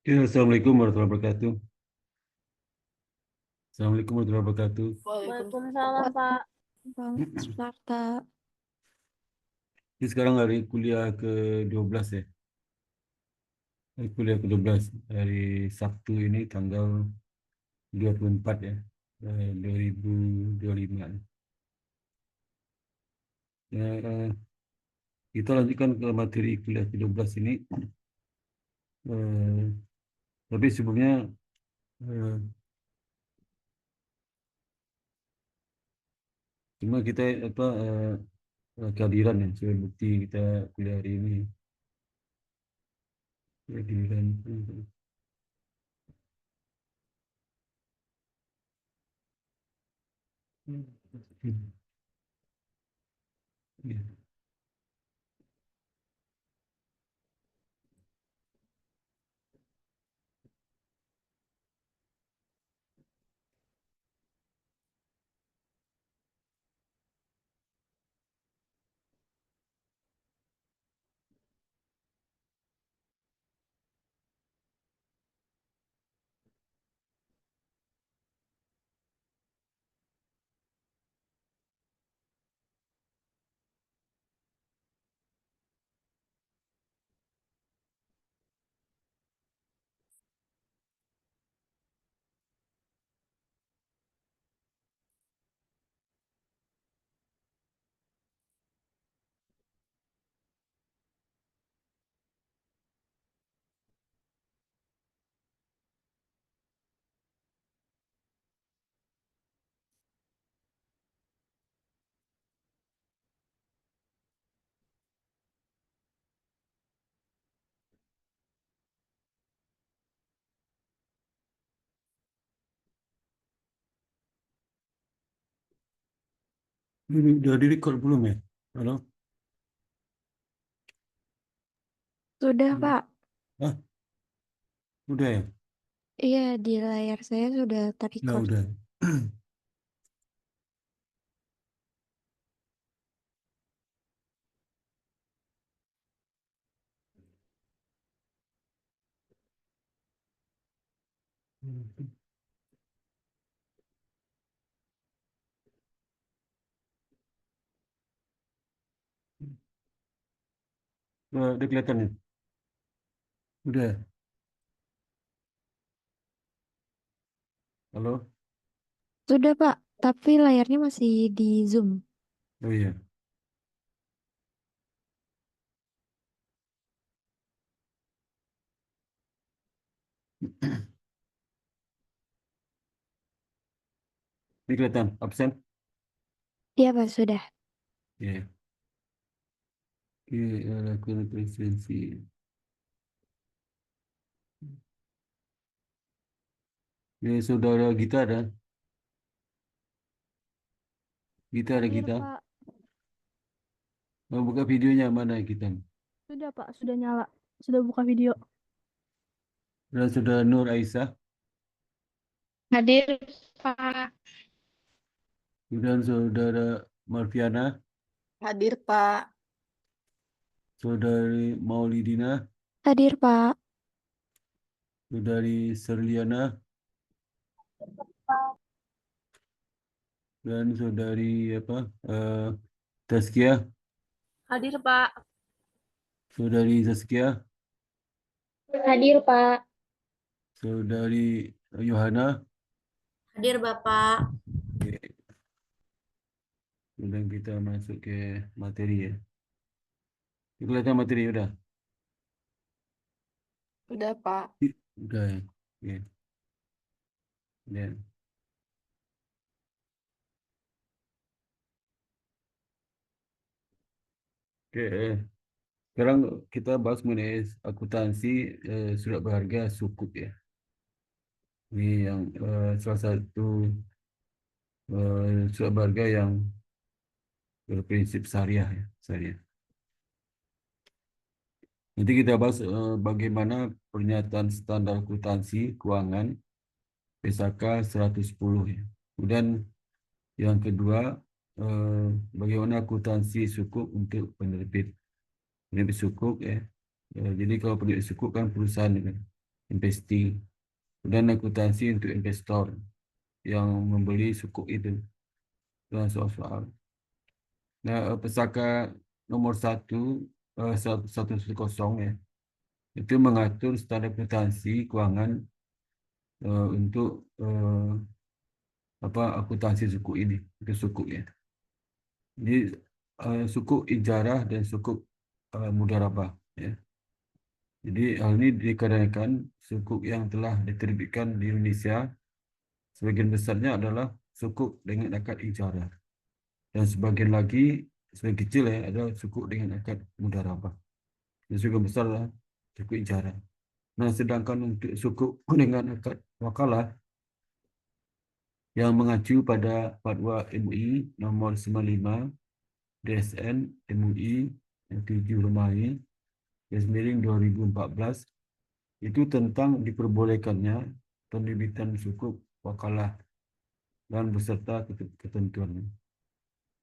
Ya, Assalamualaikum warahmatullahi wabarakatuh. Assalamualaikum warahmatullahi wabarakatuh. Waalaikumsalam, Pak. Bang Sparta. Ini sekarang hari kuliah ke-12 ya. Hari kuliah ke-12 hari Sabtu ini tanggal 24 ya. 2025. Ya, kita lanjutkan ke materi kuliah ke-12 ini. Eh, tapi sebelumnya eh, cuma kita kehadiran ya sebagai bukti kita kuliah hari ini. Kehadiran. Ya. Ini udah direkod belum ya? Halo? Sudah, Pak. Ah, udah ya? Iya, di layar saya sudah Ya terrecord. udah. Udah kelihatan ya? Udah. Halo? Sudah, Pak. Tapi layarnya masih di zoom. Oh iya. Ini kelihatan absen? Iya, Pak, sudah. Iya. Oke, lakukan preferensi. Ya, saudara Gita ada? Gita ada Hadir, Gita? Pak. Mau buka videonya mana Gita? Sudah, Pak. Sudah nyala. Sudah buka video. Dan saudara Nur Aisyah? Hadir, Pak. Dan saudara Marfiana? Hadir, Pak. Saudari Maulidina? Hadir, Pak. Saudari Serliana? Dan saudari apa? Tazkia? Hadir, Pak. Saudari Zaskia? Hadir, Pak. Saudari Yohana? Hadir, Bapak. Oke. Kemudian kita masuk ke materi ya. Kelihatan materi udah? Udah, Pak. Udah ya. Oke. Ya. Oke. Sekarang kita bahas mengenai akuntansi surat berharga sukuk ya. Ini yang salah satu surat berharga yang berprinsip syariah ya. Syariah. Nanti kita bahas bagaimana pernyataan standar akuntansi keuangan PSAK 110 ya. Kemudian yang kedua, eh, bagaimana akuntansi sukuk untuk penerbit sukuk ya. Jadi kalau penerbit sukuk kan perusahaan kan. investing, dan akuntansi untuk investor yang membeli sukuk itu. Dan soal-soal. Nah, pesaka nomor 110 ya, itu mengatur standar akuntansi keuangan untuk akuntansi sukuk ini, itu sukuk ya. Jadi sukuk ijarah dan sukuk mudharabah ya. Jadi hal ini dikarenakan sukuk yang telah diterbitkan di Indonesia sebagian besarnya adalah sukuk dengan akad ijarah, dan sebagian kecil ya adalah sukuk dengan akad mudharabah. Yang sebagian besar adalah sukuk ijarah. Nah, sedangkan untuk sukuk dengan akad wakalah yang mengacu pada Fatwa MUI nomor 95 DSN MUI yang 7 Romawi garis 2014, itu tentang diperbolehkannya penerbitan sukuk wakalah dan beserta ketentuannya.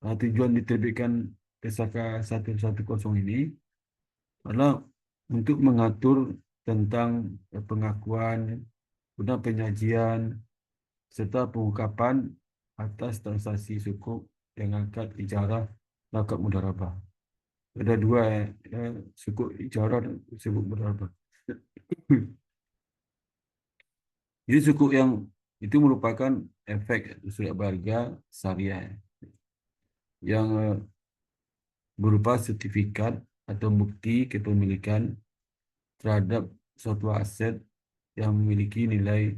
Tujuan diterbitkan Pesaka 110 ini adalah untuk mengatur tentang pengakuan, guna penyajian, serta pengungkapan atas transaksi sukuk dengan akad ijarah dan akad mudharabah. Ada dua sukuk ijarah dan sukuk mudharabah. Jadi sukuk yang itu merupakan efek surat berharga syariah yang berupa sertifikat atau bukti kepemilikan terhadap suatu aset yang memiliki nilai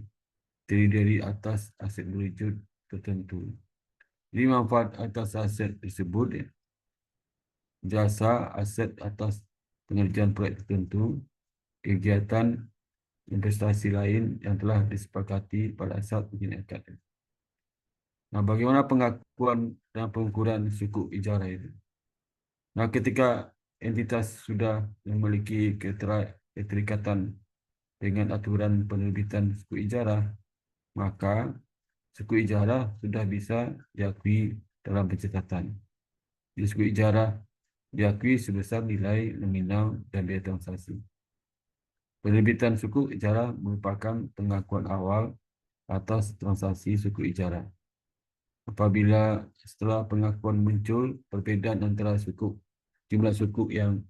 terdiri dari atas aset berwujud tertentu. Jadi manfaat atas aset tersebut ya, jasa aset atas pengerjaan proyek tertentu, kegiatan investasi lain yang telah disepakati pada saat penjadian akad. Nah, bagaimana pengakuan dan pengukuran sukuk ijarah itu? Nah, ketika entitas sudah memiliki keterikatan dengan aturan penerbitan suku ijarah, maka suku ijarah sudah bisa diakui dalam pencatatan. Jadi suku ijarah diakui sebesar nilai nominal dan biaya transaksi. Penerbitan suku ijarah merupakan pengakuan awal atas transaksi suku ijarah. Apabila setelah pengakuan muncul perbedaan antara jumlah suku yang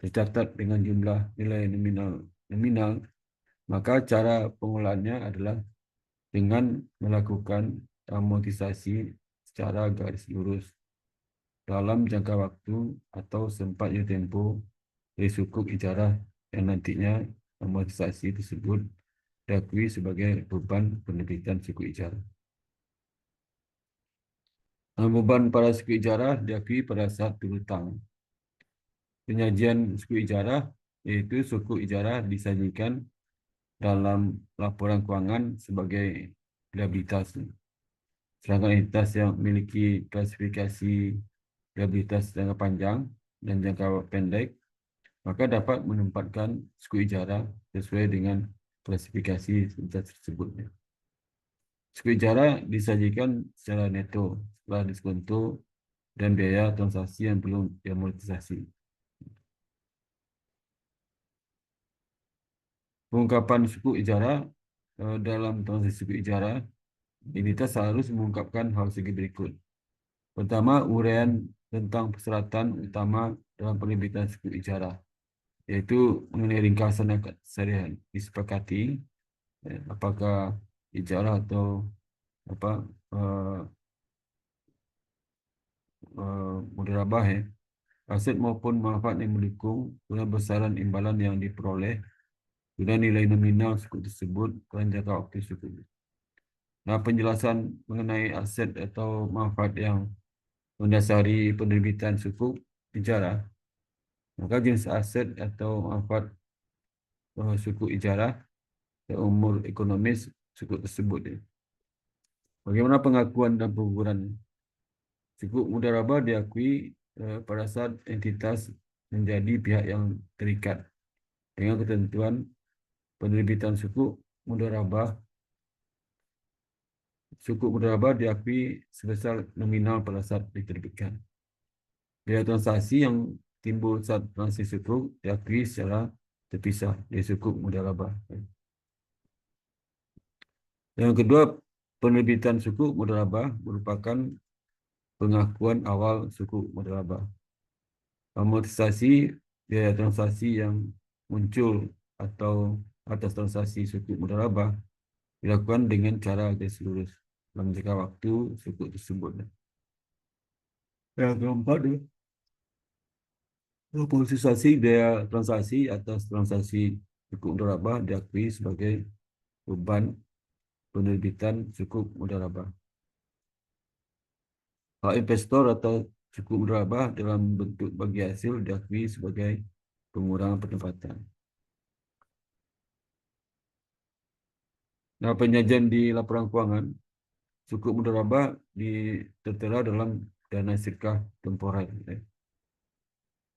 tercatat dengan jumlah nilai nominal, maka cara pengolahannya adalah dengan melakukan amortisasi secara garis lurus dalam jangka waktu atau sempatnya tempo dari sukuk ijarah yang nantinya amortisasi tersebut diakui sebagai beban penerbitan suku ijarah. Beban pada suku ijarah diakui pada saat piutang. Penyajian suku ijarah yaitu suku ijarah disajikan dalam laporan keuangan sebagai liabilitas. Sedangkan entitas yang memiliki klasifikasi liabilitas jangka panjang dan jangka pendek, maka dapat menempatkan suku ijarah sesuai dengan klasifikasi entitas tersebut. Suku ijarah disajikan secara neto setelah diskonto dan biaya transaksi yang belum diamortisasi. Pengungkapan suku ijarah dalam transaksi suku ijarah, entitas harus mengungkapkan hal segi berikut. Pertama, uraian tentang persyaratan utama dalam penerbitan suku ijarah, yaitu mengenai ringkasan akad syariah disepakati, apakah ijarah atau mudharabah ya, aset maupun manfaat yang mendukung guna besaran imbalan yang diperoleh guna nilai nominal suku tersebut dan jangka waktu suku. Nah, penjelasan mengenai aset atau manfaat yang mendasari penerbitan suku ijarah, maka jenis aset atau manfaat suku ijarah dan umur ekonomis suku tersebut ya. Bagaimana pengakuan dan pengukuran? Suku mudharabah diakui pada saat entitas menjadi pihak yang terikat dengan ketentuan penerbitan suku mudharabah. Suku mudharabah diakui sebesar nominal pada saat diterbitkan. Biaya transaksi yang timbul saat transaksi suku diakui secara terpisah dari suku mudharabah. Yang kedua, penerbitan suku mudharabah merupakan pengakuan awal suku mudharabah. Amortisasi biaya transaksi yang muncul atau atas transaksi suku mudharabah dilakukan dengan cara garis lurus dalam jangka waktu suku tersebut. Yang keempat, amortisasi biaya transaksi atas transaksi suku mudharabah diakui sebagai beban penerbitan suku mudharabah. Hak investor atau suku mudharabah dalam bentuk bagi hasil diakui sebagai pengurangan pendapatan. Nah, penyajian di laporan keuangan suku mudharabah tertera dalam dana sirkah temporer.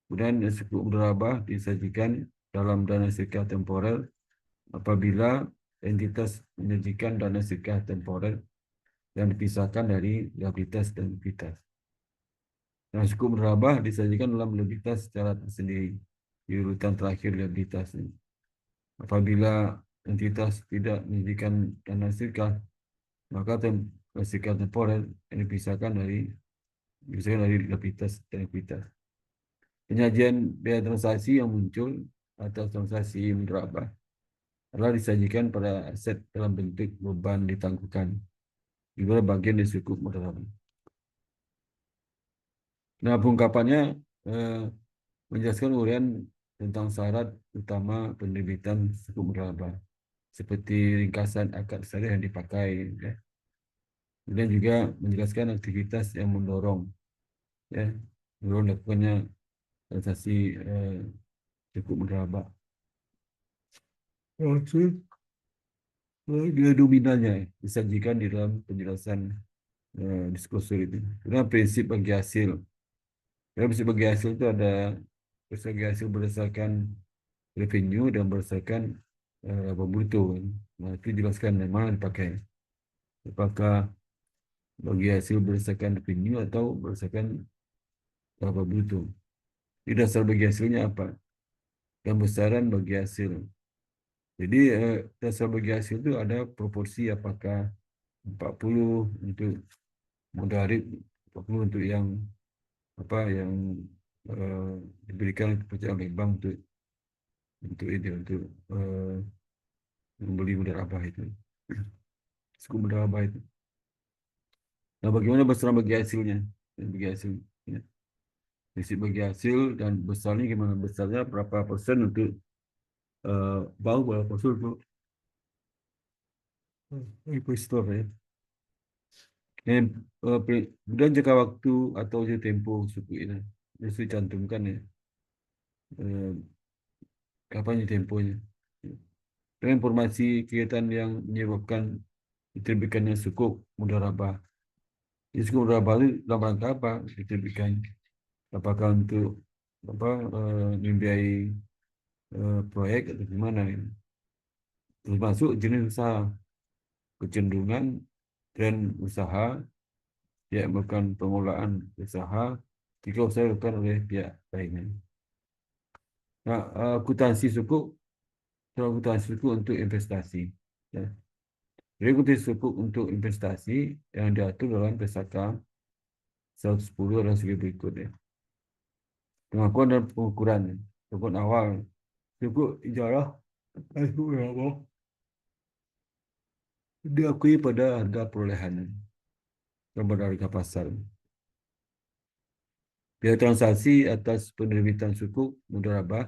Kemudian suku mudharabah disajikan dalam dana sirkah temporer apabila entitas menyajikan dana sirkah temporer yang dipisahkan dari liabilitas dan ekuitas. Nah, suku mudharabah disajikan dalam liabilitas secara tersendiri di urutan terakhir liabilitas. Apabila entitas tidak menyajikan dana sirkah, maka sirkah temporer yang dipisahkan dari liabilitas dan ekuitas. Penyajian biaya transaksi yang muncul atas transaksi mudharabah adalah disajikan pada aset dalam bentuk beban ditangguhkan juga bagian dari suku mudharabah. Nah, pengungkapannya menjelaskan uraian tentang syarat utama penerbitan suku mudharabah seperti ringkasan akad syariah yang dipakai, ya. Kemudian juga menjelaskan aktivitas yang mendorong, ya, mendorong lakukannya transaksi suku mudharabah. Dia dominannya disajikan di dalam penjelasan diskursus itu. Kemudian prinsip bagi hasil. Prinsip bagi hasil itu ada prinsip bagi hasil berdasarkan revenue dan berdasarkan laba bruto. Nah, itu jelaskan yang mana dipakai. Apakah bagi hasil berdasarkan revenue atau berdasarkan laba bruto. Di dasar bagi hasilnya apa? Dan besaran bagi hasil. Jadi dasar bagi hasil itu ada proporsi apakah 40 untuk mudarib, 40 untuk yang apa yang diberikan kepada oleh bank untuk itu untuk membeli mudharabah itu, suku mudharabah itu. Nah, bagaimana besaran bagi hasilnya? Bagi hasil, ya. Prinsip bagi hasil dan besarnya gimana? Besarnya berapa persen untuk bank, berapa persen untuk investor, ya. Dan kemudian jangka waktu atau jangka tempo suku ini harus dicantumkan, ya. Eh, Kapan temponya? Dengan informasi kegiatan yang menyebabkan diterbitkannya suku mudharabah. Jadi suku mudharabah itu dalam rangka apa diterbitkan? Apakah untuk apa membiayai proyek atau gimana? Termasuk jenis usaha, kecenderungan tren usaha, yang melakukan pengelolaan usaha jika usaha dilakukan oleh pihak lainnya. Nah, akuntansi suku, akuntansi suku untuk investasi, ya. Regulasi suku untuk investasi yang diatur dalam PSAK 110 adalah sebagai berikut, ya. Pengakuan dan pengukuran. Pengakuan awal suku ijarah suku berapa diakui pada harga perolehan dan pada harga pasar. Biaya transaksi atas penerbitan suku mudharabah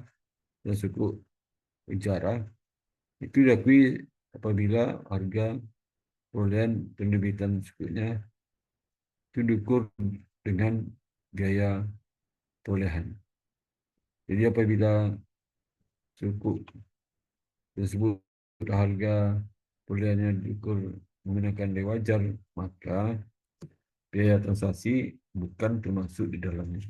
dan suku ijarah itu diakui apabila harga perolehan penerbitan sukunya itu diukur dengan biaya perolehan. Jadi apabila suku tersebut harga perolehannya diukur menggunakan nilai wajar, maka biaya transaksi bukan termasuk di dalamnya.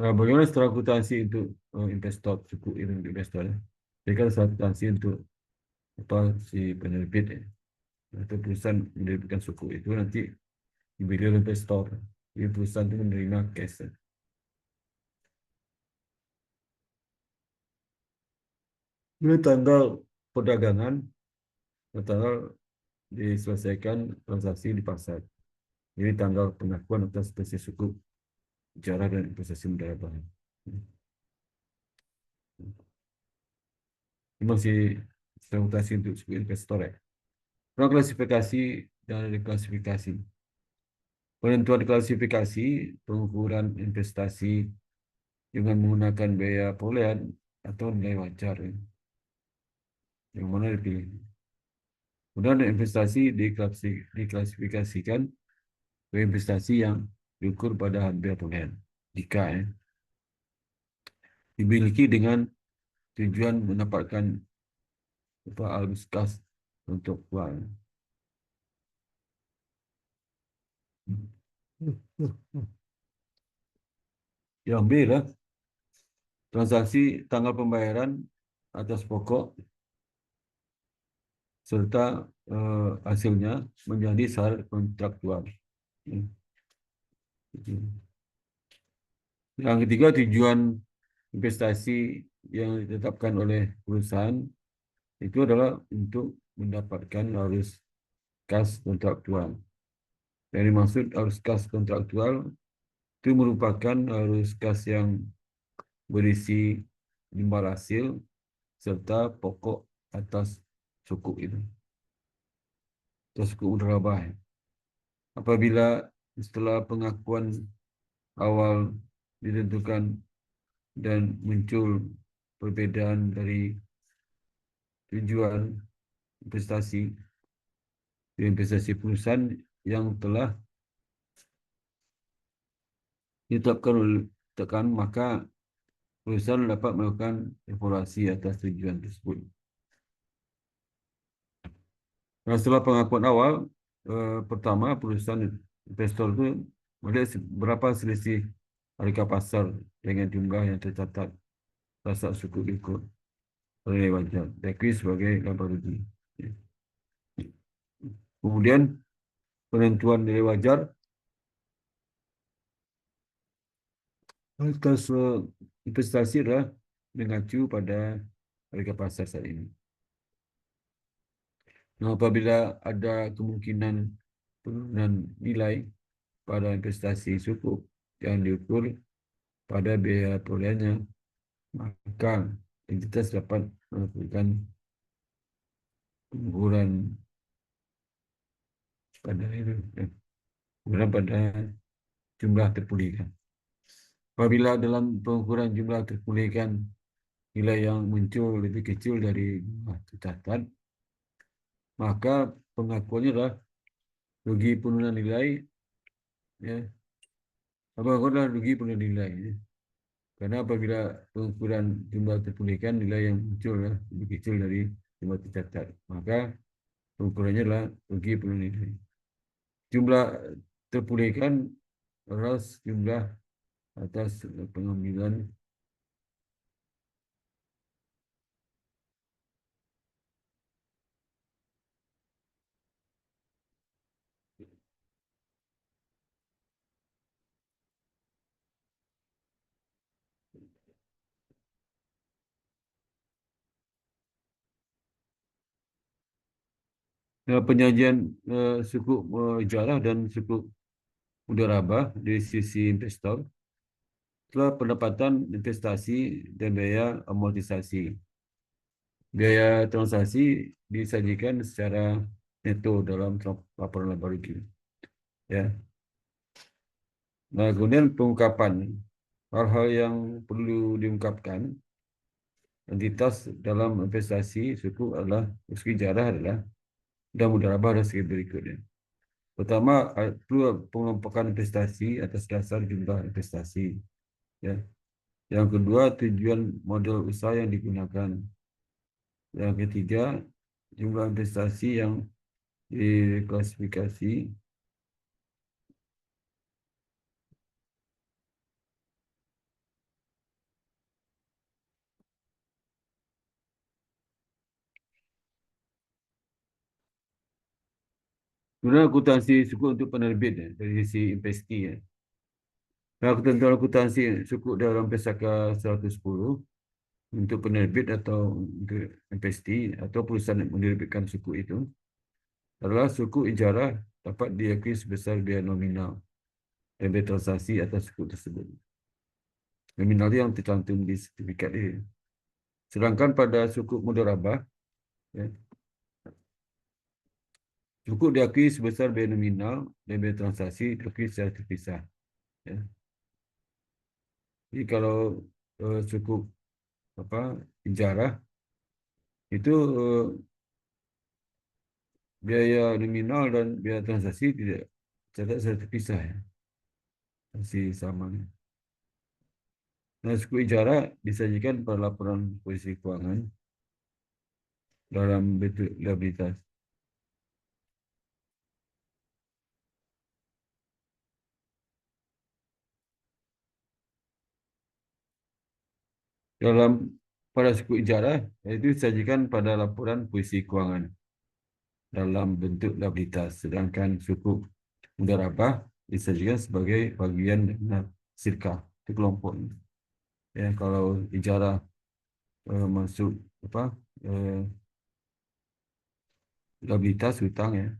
Nah, bagaimana setelah akuntansi untuk investor, suku untuk investor, ya? Jadi kan setelah akuntansi untuk apa si penerbit, ya, atau perusahaan menerbitkan suku itu nanti diberi oleh investor. Jadi perusahaan itu menerima cash, ya. Ini tanggal perdagangan, tanggal diselesaikan transaksi di pasar. Ini tanggal pengakuan atas spesies suku, jarah dan investasi modal bahan. Ini masih segmentasi untuk suku investor ya. Klasifikasi dan reklasifikasi. Penentuan klasifikasi, pengukuran investasi dengan menggunakan biaya perolehan atau nilai wajar. Ya. Yang mana dipilih. Kemudian investasi diklasifikasikan ke investasi yang diukur pada biaya perolehan. Jika dimiliki dengan tujuan mendapatkan arus kas untuk uang. Yang B lah, transaksi tanggal pembayaran atas pokok serta hasilnya menjadi syarat kontraktual. Yang ketiga, tujuan investasi yang ditetapkan oleh perusahaan itu adalah untuk mendapatkan arus kas kontraktual. Yang dimaksud arus kas kontraktual itu merupakan arus kas yang berisi imbal hasil serta pokok atas suku itu. Atas suku mudharabah. Apabila setelah pengakuan awal ditentukan dan muncul perbedaan dari tujuan investasi perusahaan yang telah ditetapkan oleh tekan, maka perusahaan dapat melakukan evaluasi atas tujuan tersebut. Nah, setelah pengakuan awal, pertama perusahaan investor itu melihat berapa selisih harga pasar dengan jumlah yang tercatat rasa suku ikut oleh wajar, diakui sebagai laba rugi. Kemudian penentuan nilai wajar atas investasi adalah mengacu pada harga pasar saat ini. Nah, apabila ada kemungkinan penurunan nilai pada investasi suku yang diukur pada biaya perolehannya, maka entitas dapat melakukan pengukuran pada jumlah terpulihkan. Apabila dalam pengukuran jumlah terpulihkan nilai yang muncul lebih kecil dari jumlah tercatat, maka pengakuannya adalah rugi penurunan nilai, ya. Adalah rugi penurunan nilai, ya. Karena apabila pengukuran jumlah terpulihkan nilai yang muncul lebih kecil dari jumlah tercatat, maka pengukurannya adalah rugi penurunan nilai. Jumlah terpulihkan adalah jumlah atas pengambilan penyajian suku jarah dan suku mudharabah dari sisi investor setelah pendapatan investasi dan biaya amortisasi. Biaya transaksi disajikan secara neto dalam laporan laba rugi. Ya. Nah, kemudian pengungkapan hal-hal yang perlu diungkapkan entitas dalam investasi suku adalah segi jarah adalah dan mudharabah dan segi berikutnya. Pertama, perlu pengelompokan investasi atas dasar jumlah investasi. Ya. Yang kedua, tujuan model usaha yang digunakan. Yang ketiga, jumlah investasi yang diklasifikasi. Kemudian akuntansi suku untuk penerbit dari sisi investi. Nah, ketentuan akuntansi suku dalam Pesaka 110 untuk penerbit atau untuk investi atau perusahaan yang menerbitkan suku itu adalah suku ijarah dapat diakui sebesar biaya nominal dan biaya transaksi atas suku tersebut. Nominal yang tercantum di sertifikat ini. Sedangkan pada suku mudharabah, ya, suku diakui sebesar biaya nominal dan biaya transaksi diakui secara terpisah. Ya. Jadi kalau suku ijarah itu biaya nominal dan biaya transaksi tidak secara terpisah, ya. Masih sama. Ya. Nah, suku ijarah disajikan pada laporan posisi keuangan dalam bentuk liabilitas. Pada suku ijarah, yaitu disajikan pada laporan posisi keuangan dalam bentuk liabilitas. Sedangkan suku mudharabah disajikan sebagai bagian dana sirka, itu kelompok. Ya, kalau ijarah masuk eh, liabilitas hutang, ya.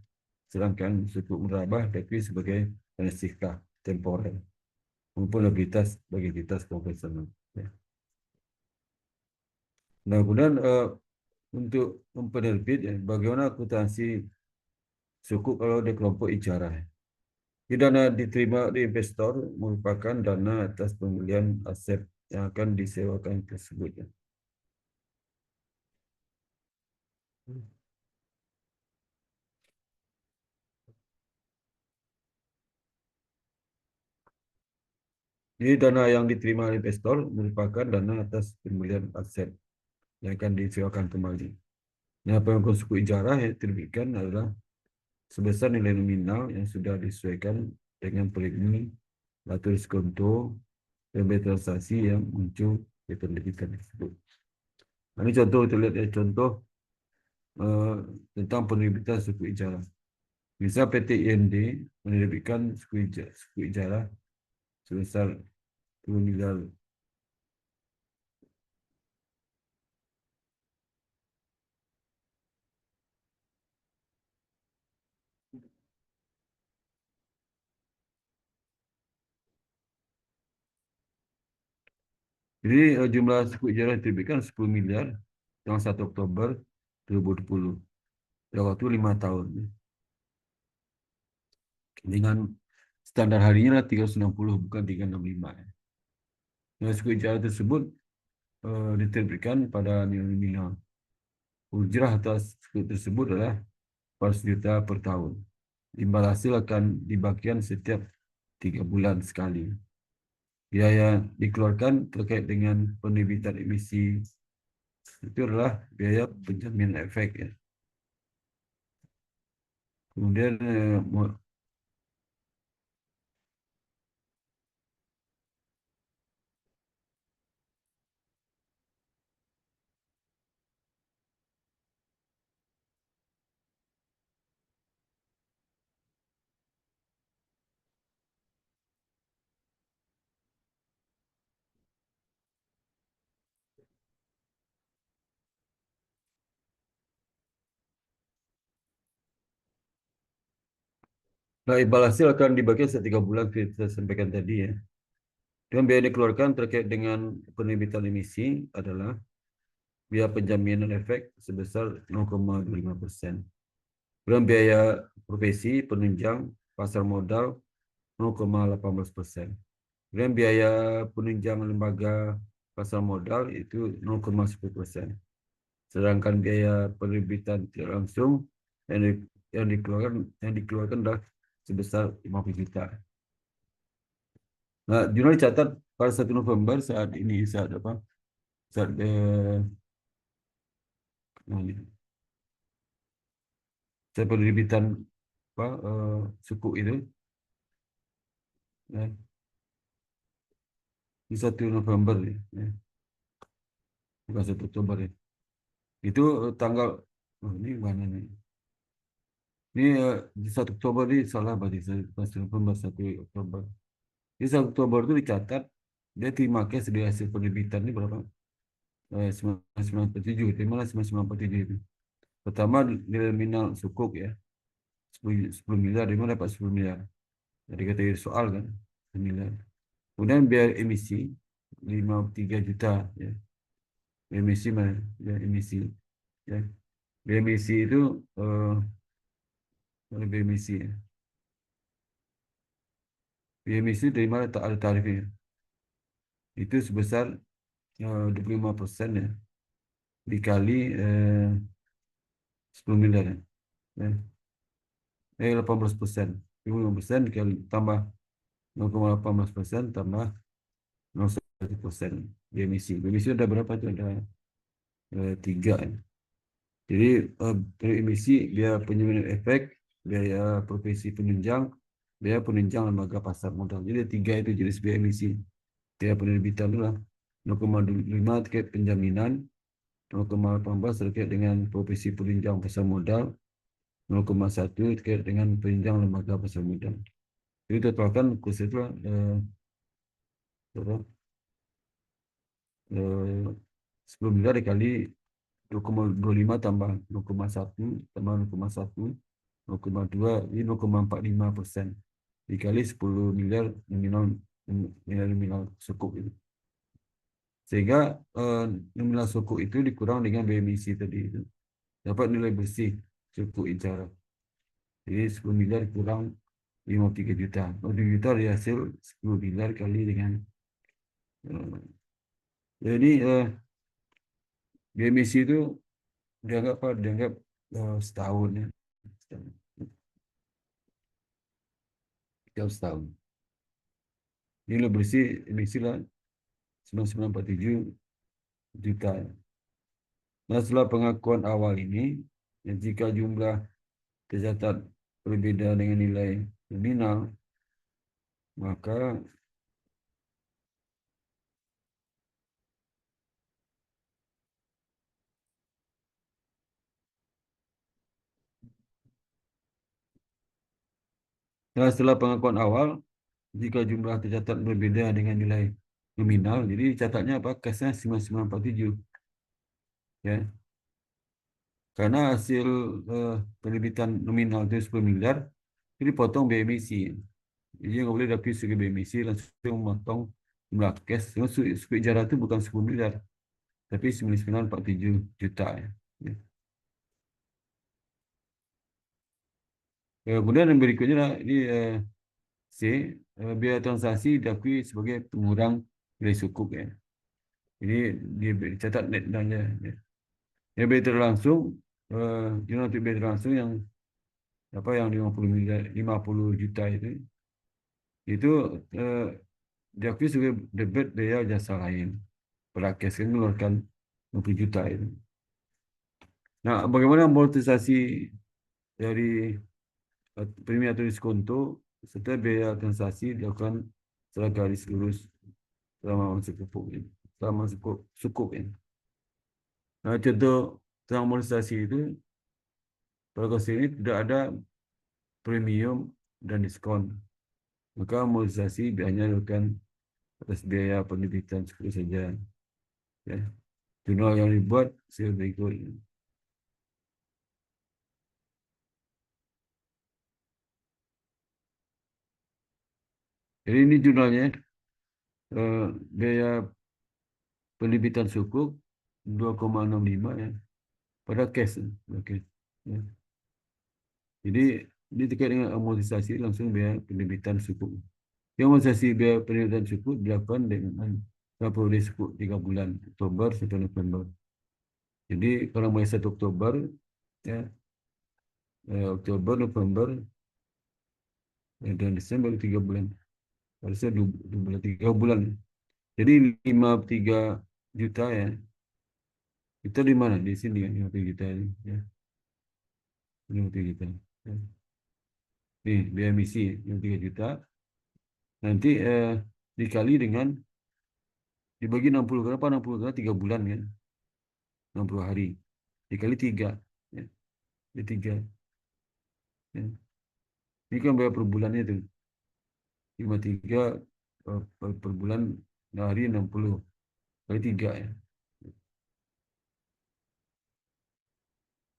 Sedangkan suku mudharabah diakui sebagai dana sirka temporer maupun liabilitas bagi entitas konvensional. Ya. Nah, kemudian untuk penerbit, ya, bagaimana akuntansi suku kalau di kelompok ijarah. Dana diterima oleh investor merupakan dana atas pembelian aset yang akan disewakan tersebut. Ya. Jadi dana yang diterima oleh investor merupakan dana atas pembelian aset yang akan disewakan kembali. Nah, pengangguran suku ijarah yang diterbitkan adalah sebesar nilai nominal yang sudah disesuaikan dengan premi atau diskonto dan biaya transaksi yang muncul di penerbitan tersebut. Nah, ini contoh, kita lihat ya, contoh tentang penerbitan suku ijarah. Misal PT IND menerbitkan suku ijarah sebesar 10 miliar. Jadi jumlah suku ijarah yang diterbitkan 10 miliar tanggal 1 Oktober 2020. Dalam waktu 5 tahun. Dengan standar harinya 360, bukan 365. Nah, suku ijarah tersebut diterbitkan pada nilai nominal. Ujrah atas suku tersebut adalah 400 juta per tahun. Imbal hasil akan dibagikan setiap 3 bulan sekali. Biaya dikeluarkan terkait dengan penerbitan emisi itu adalah biaya penjaminan efek, ya. Kemudian nah, imbal hasil akan dibagi setiap 3 bulan seperti kita sampaikan tadi, ya. Dan biaya yang dikeluarkan terkait dengan penerbitan emisi adalah biaya penjaminan efek sebesar 0,25%. Dan biaya profesi penunjang pasar modal 0,18%. Dan biaya penunjang lembaga pasar modal itu 0,10%. Sedangkan biaya penerbitan tidak langsung yang dikeluarkan adalah sebesar 50 juta. Nah, jurnal dicatat pada 1 November saat ini, saat apa? Saat saat penerbitan suku itu, ya, di 1 November, ya, bukan 1 Oktober, ya. Itu tanggal ini mana nih? Ini di 1 Oktober ini salah berarti 1 November 1 Oktober. Di 1 Oktober itu dicatat dia terima cash dari hasil penerbitan ini berapa? 99,7. Terimalah 99,7 itu. Pertama nilai nominal sukuk ya. 10 miliar, di mana dapat 10 miliar. Jadi kata soal kan, 10 miliar. Kemudian biaya emisi 53 juta ya. Biaya emisi mana? Biaya emisi ya. Biaya emisi itu biaya emisi ya. Biaya emisi dari mana tak ada tarifnya. Itu sebesar 25% ya. Dikali 10 miliar ya. Ya. 18%. 25% dikali tambah 0,18% tambah 0,1% di emisi. Emisi ada berapa itu? Ada 3 ya. Jadi dari emisi biaya penyumbang efek, biaya profesi penunjang, biaya penunjang lembaga pasar modal. Jadi 3 itu jenis biaya emisi. Biaya penerbitan itulah 0,5 terkait penjaminan, 0,18 terkait dengan profesi penunjang pasar modal, 0,1 terkait dengan penunjang lembaga pasar modal. Jadi totalkan kurs itu berapa? 10 miliar dikali 2,25 tambah 0,1 tambah 0,1 0,2 ini 0,45% dikali 10 miliar nominal sukuk itu. Sehingga nominal sukuk itu dikurang dengan biaya emisi tadi itu. Dapat nilai bersih sukuk incara. Jadi 10 miliar kurang 53 juta. 53 juta dari hasil 10 miliar kali dengan jadi biaya emisi itu dianggap apa? Dianggap setahun ya. Setahun. Nilai bersih emisi lah 99,47 juta. Nah, setelah pengakuan awal ini, jika jumlah tercatat berbeda dengan nilai nominal, maka setelah pengakuan awal, jika jumlah tercatat berbeda dengan nilai nominal, jadi catatnya apa? Kasnya 99,47. Ya. Karena hasil penerbitan nominal itu 10 miliar, jadi potong biaya emisi. Jadi nggak boleh dapet sebagai biaya emisi, langsung memotong jumlah cash. Suku ijarah itu bukan 10 miliar, tapi 99,47 juta. Ya. Ya. Kemudian yang berikutnya ini C, biaya transaksi diakui sebagai pengurang nilai sukuk ya. Ini dia catat net dannya. Ya. Yang biaya terlangsung, jumlah biaya terlangsung yang apa yang 50 miliar, 50 juta itu diakui sebagai debit biaya jasa lain. Perakes kan mengeluarkan 50 juta itu. Nah, bagaimana amortisasi dari premi atau diskonto serta biaya transaksi dilakukan secara garis lurus selama masa sukuk ini. Selama sukuk ini. Nah, contoh tentang amortisasi itu pada kasus ini tidak ada premium dan diskon. Maka amortisasi biasanya dilakukan atas biaya penerbitan sukuk saja. Ya. Jurnal yang dibuat berikut. Jadi ini jurnalnya biaya penerbitan sukuk 2,65 ya pada cash. Okay. Ya. Jadi ini terkait dengan amortisasi langsung biaya penerbitan sukuk. Yang amortisasi biaya penerbitan sukuk dilakukan dengan periode sukuk 3 bulan, Oktober sampai November. Jadi kalau mulai 1 Oktober ya Oktober, November dan Desember 3 bulan. Harusnya 2 bulan 3 bulan. Jadi 53 juta ya. Kita di mana? Di sini kan 53 juta ini ya. 53 juta. Ya. Nih, biaya emisi 53 juta. Nanti dikali dengan dibagi 60 berapa? 60 berapa? 3 bulan kan? 60 hari. Dikali 3 ya. Di 3. Ya. Ini kan biaya per bulannya tuh. 53 per bulan hari 60 kali 3 ya.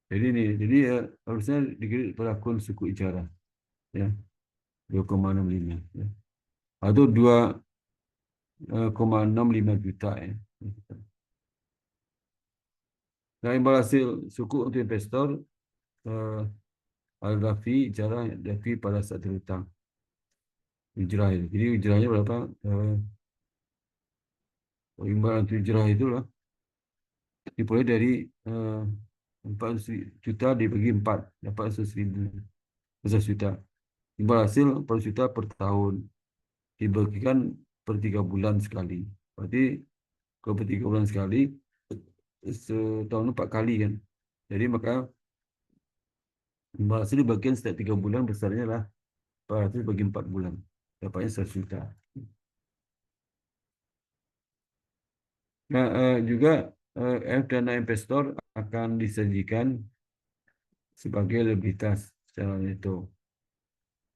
Jadi harusnya dikredit pada akun suku ijarah, ya 2,65 ya. Atau 2,65 juta ya. Nah, imbal hasil suku untuk investor eh, adalah fee ijarah dan fee pada saat berhutang. Hijrah itu. Jadi hijrahnya berapa? Imbal untuk hijrah itulah dimulai dari 400 juta dibagi 4 dapat 100.000 juta. Imbal hasil 4 juta per tahun dibagikan per 3 bulan sekali. Berarti kalau per 3 bulan sekali setahun 4 kali kan. Jadi maka imbal hasil dibagikan setiap 3 bulan besarnya lah 400 bagi 4 bulan. Dapatnya 100 juta. Nah, juga dana investor akan disajikan sebagai likuiditas secara neto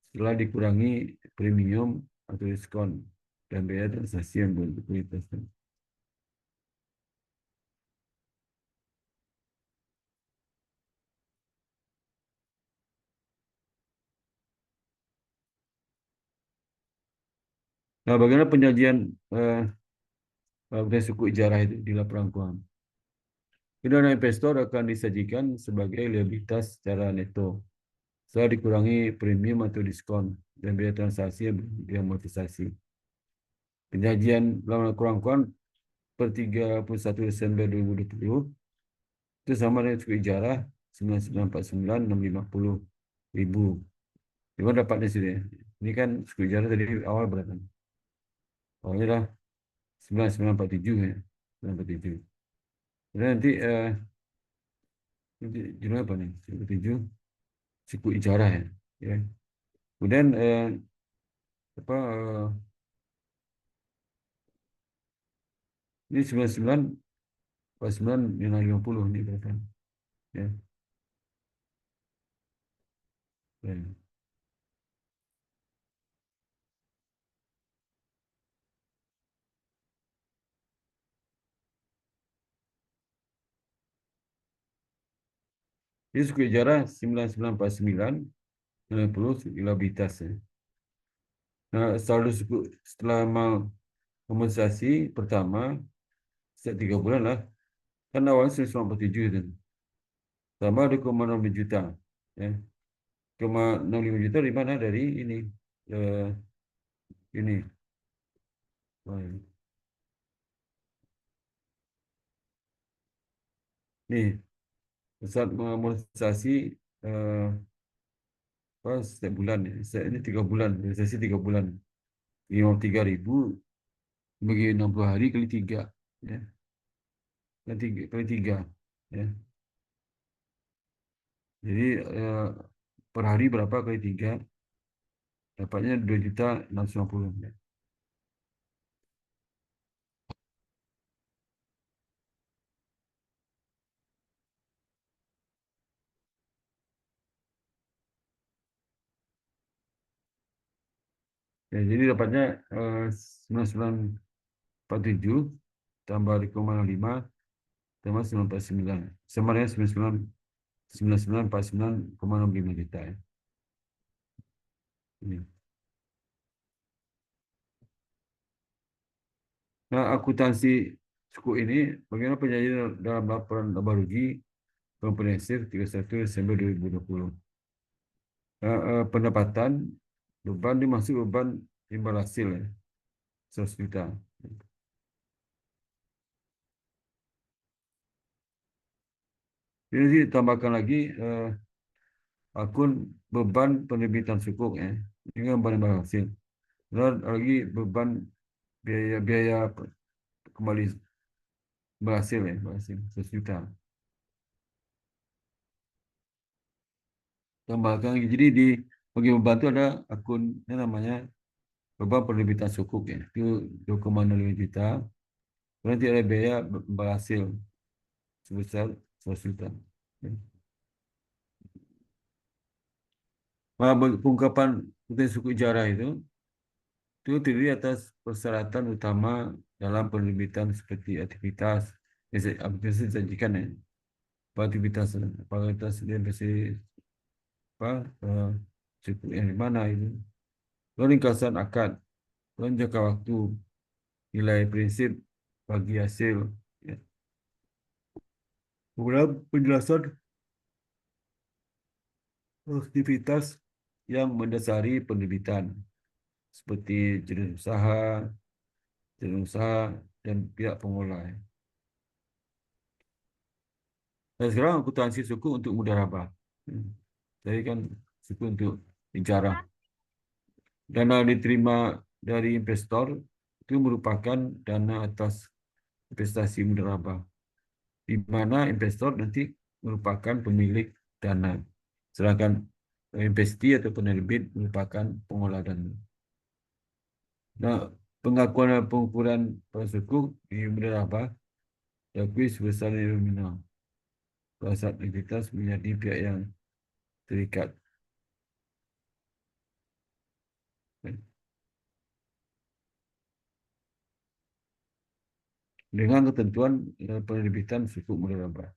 setelah dikurangi premium atau diskon dan biaya transaksi yang berlikuiditas. Nah, bagaimana penyajian dari suku ijarah itu di laporan keuangan? Dana investor akan disajikan sebagai likuiditas secara neto setelah dikurangi premium atau diskon dan biaya transaksi yang diamortisasi. Penyajian dalam laporan keuangan per 31 Desember 2020 itu sama dengan suku ijarah 9949,650 ribu. Cuma dapatnya sini. Ini kan suku ijarah tadi awal berapa? Awalnya dah 9947 ya. 947. Jadi nanti jumlah apa nih? 97 suku ijarah ya. Ya. Kemudian apa ini 9949,950 ini berapa? Ya. Ya. Jadi suku ijarah 9949,950 likuiditas ya. Nah, saldo suku setelah kompensasi pertama setiap 3 bulan lah. Kan awalnya 197 itu. Tambah 2,65 juta. Ya. 2,65 juta dari mana? Dari ini. Eh, ini. Wah, nih, saat mengamortisasi eh, apa, setiap bulan. Ya. Ini 3 bulan. Amortisasi 3 bulan. 53.000 bagi 60 hari kali 3. Ya. Kali 3. Ya. Jadi per hari berapa kali 3? Dapatnya 2.650. Ya. Ya, jadi dapatnya 9947 tambah 5,5 tambah 949. Sama dengan 9949,65 juta ya. Ini. Nah, akuntansi suku ini bagaimana penyajian dalam laporan laba rugi komprehensif 31 Desember 2020. Pendapatan beban dimaksud beban imbal hasil ya. 100 juta. Jadi ditambahkan lagi akun beban penerbitan sukuk ya. Ini kan beban imbal hasil. Dan lagi beban biaya kembali berhasil ya, berhasil 100 juta. Tambahkan lagi. Jadi di bagi membantu ada akun yang namanya beban penerbitan sukuk ya. Itu 2,05 juta. Nanti ada biaya berhasil sebesar 100 juta. Ya. Nah, pengungkapan utang suku ijarah itu terdiri atas persyaratan utama dalam penerbitan seperti aktivitas disajikan ya. Aktivitas investasi apa suku yang di mana ini. Lalu ringkasan akad, lalu jangka waktu, nilai prinsip bagi hasil. Ya. Kemudian penjelasan aktivitas yang mendasari penerbitan seperti jenis usaha dan pihak pengolah. Dan sekarang akuntansi suku untuk mudharabah. Jadi kan suku untuk bicara. Dana diterima dari investor itu merupakan dana atas investasi mudharabah, di mana investor nanti merupakan pemilik dana, sedangkan investi atau penerbit merupakan pengolah dana. Nah, pengakuan dan pengukuran pada suku di mudharabah diakui sebesar nilai nominal pada saat entitas menjadi pihak yang terikat. Dengan ketentuan penerbitan suku mudharabah.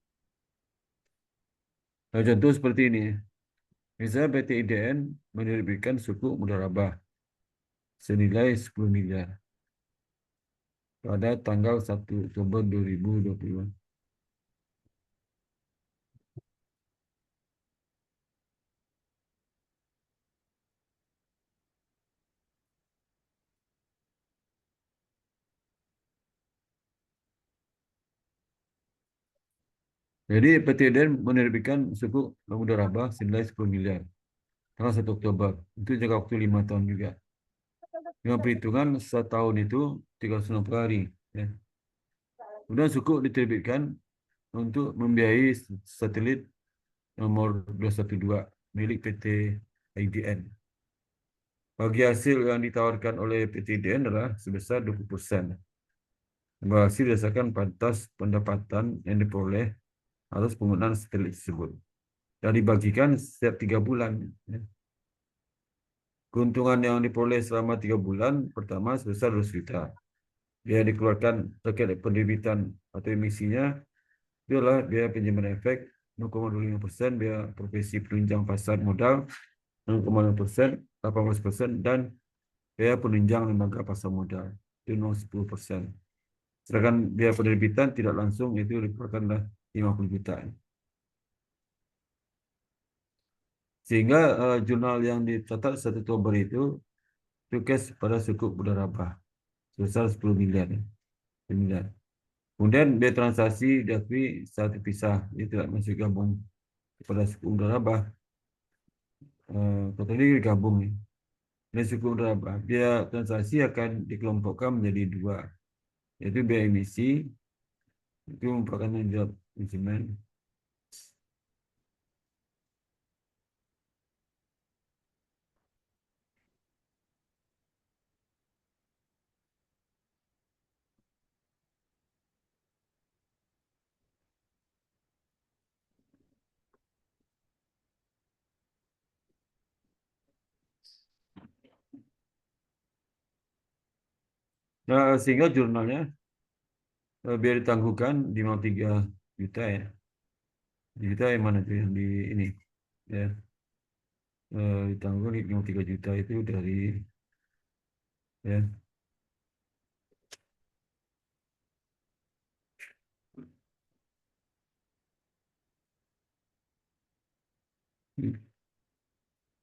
Nah, contoh seperti ini. Misalnya PT IDN menerbitkan suku mudharabah senilai 10 miliar pada tanggal 1 Oktober 2020. Jadi PT IDN menerbitkan suku mudharabah senilai 10 miliar tanggal 1 Oktober. Itu jangka waktu 5 tahun juga. Dengan perhitungan setahun itu 360 hari. Ya. Kemudian suku diterbitkan untuk membiayai satelit nomor 212 milik PT IDN. Bagi hasil yang ditawarkan oleh PT IDN adalah sebesar 20%. Hasil berdasarkan batas pendapatan yang diperoleh atas penggunaan satelit tersebut. Dan dibagikan setiap 3 bulan. Keuntungan yang diperoleh selama 3 bulan pertama sebesar 200 juta. Biaya dikeluarkan terkait penerbitan atau emisinya adalah biaya pinjaman efek 0,25%, biaya profesi penunjang pasar modal 0,5%, 18%, dan biaya penunjang lembaga pasar modal itu 0,10%. Sedangkan biaya penerbitan tidak langsung itu dikeluarkanlah 50 juta. Sehingga jurnal yang dicatat 1 Oktober itu cash pada suku mudharabah sebesar 10 miliar. 10 miliar. Kemudian biaya transaksi diakui secara terpisah, dia tidak masuk gabung kepada suku mudharabah. Tadi digabung nih. Dan suku mudharabah, biaya transaksi akan dikelompokkan menjadi 2, yaitu biaya emisi itu merupakan tanggung jawab manajemen. Nah, sehingga jurnalnya biar ditangguhkan 53 juta ya. Juta yang mana tuh yang di ini ya, ditanggung 53 juta itu dari ya.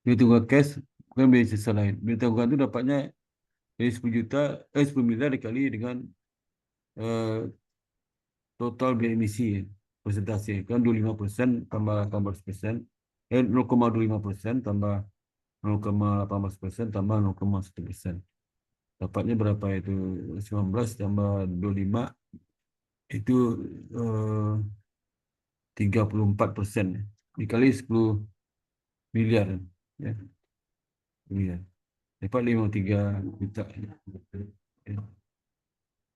Duit tunggal cash bukan biaya sisa lain. Duit tanggungan itu dapatnya dari 10 juta, 10 miliar dikali dengan total biaya emisi ya, persentase kan 25% tambah 18%, 0,25% tambah 0,18% tambah 0,1%. Dapatnya berapa itu? 19 tambah 25 itu 34% dikali 10 miliar ya. Miliar. Dapat 53 juta. Ya.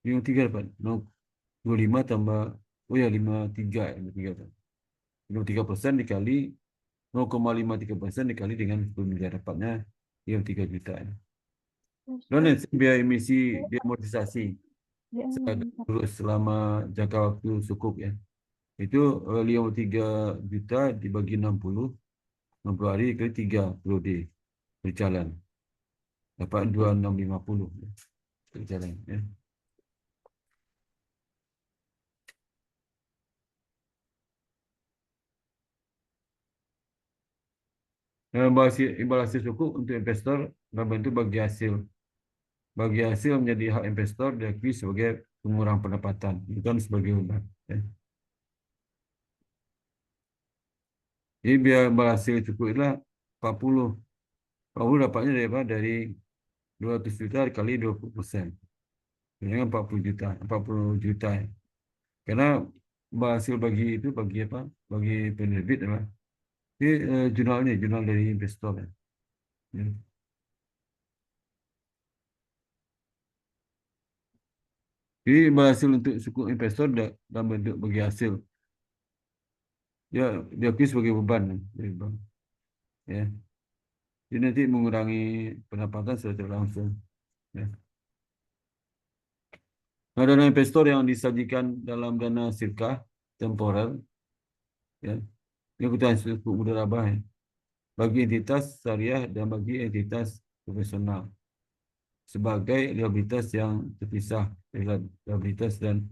53 dapat 25 tambah, oh ya 53 53% dikali 0,53% dikali dengan 10 miliar dapatnya 3 juta. Dan biaya emisi diamortisasi terus selama jangka waktu cukup ya. Itu 53 juta dibagi 60 hari ke 3 periode berjalan. Dapat 2650 berjalan. Ya. Imbal hasil suku untuk investor dalam bentuk bagi hasil. Bagi hasil menjadi hak investor diakui sebagai pengurang pendapatan, bukan sebagai beban. Ya. Jadi biar imbal hasil cukup itulah 40. 40 dapatnya dari apa? Dari 200 juta kali 20%. Dengan 40 juta, 40 juta. Ya. Karena imbal hasil bagi itu bagi apa? Bagi penerbit adalah ini jurnal dari investor. Ya. Ya. Jadi imbal hasil untuk suku investor dalam bentuk bagi hasil. Ya, diakui sebagai beban. Ya. Ya. Jadi nanti mengurangi pendapatan secara langsung. Ya. Nah, dana investor yang disajikan dalam dana sirkah temporer, ya, ini kebutuhan suku mudharabah ya, bagi entitas syariah dan bagi entitas profesional sebagai liabilitas yang terpisah, liabilitas dan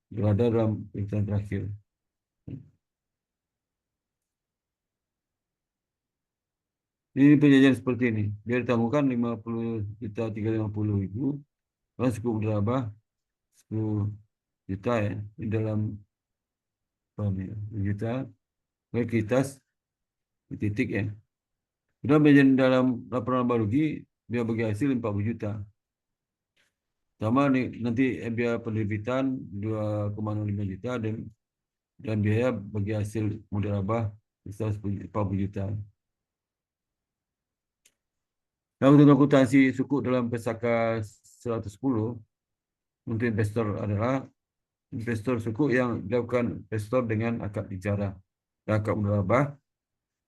berada dalam irisan terakhir. Ini penjajahan seperti ini. Biar ditemukan 50 juta 350 ribu, kalau suku mudharabah 10 juta ya, di dalam apa ni, juta, ekuitas titik ya. Sudah menjadi dalam laporan laba rugi, dia bagi hasil 40 juta. Sama nanti biaya penerbitan 2,05 juta dan biaya bagi hasil mudharabah besar 40 juta. Nah, untuk akuntansi suku dalam pesaka 110 untuk investor adalah investor suku yang dilakukan investor dengan akad bicara dan akad mudharabah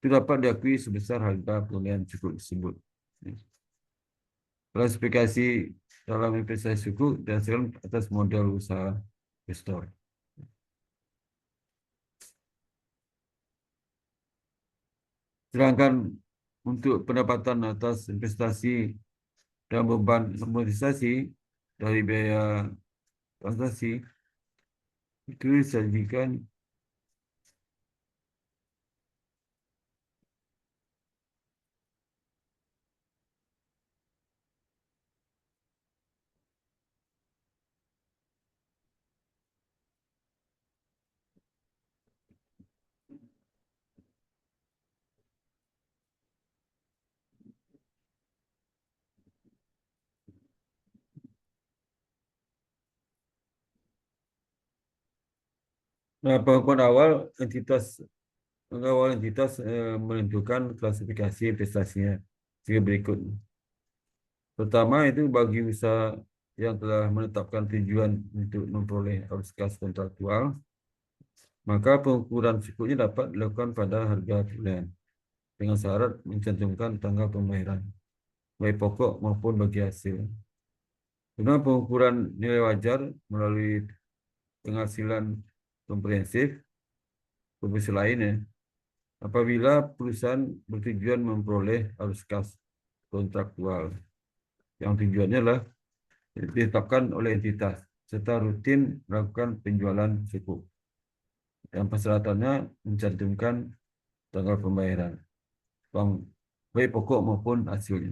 itu dapat diakui sebesar harga perolehan suku tersebut. Klasifikasi dalam investasi suku dihasilkan atas modal usaha investor. Sedangkan untuk pendapatan atas investasi dan beban amortisasi dari biaya transaksi itu disajikan pengakuan awal entitas menentukan klasifikasi investasinya sebagai berikut. Pertama itu bagi usaha yang telah menetapkan tujuan untuk memperoleh arus kas kontraktual, maka pengukuran sukunya dapat dilakukan pada harga perolehan dengan syarat mencantumkan tanggal pembayaran, baik pokok maupun bagi hasil. Guna pengukuran nilai wajar melalui penghasilan komprehensif, profesi lainnya, apabila perusahaan bertujuan memperoleh arus kas kontraktual yang tujuannya adalah ditetapkan oleh entitas serta rutin melakukan penjualan suku. Yang persyaratannya mencantumkan tanggal pembayaran, baik pokok maupun hasilnya.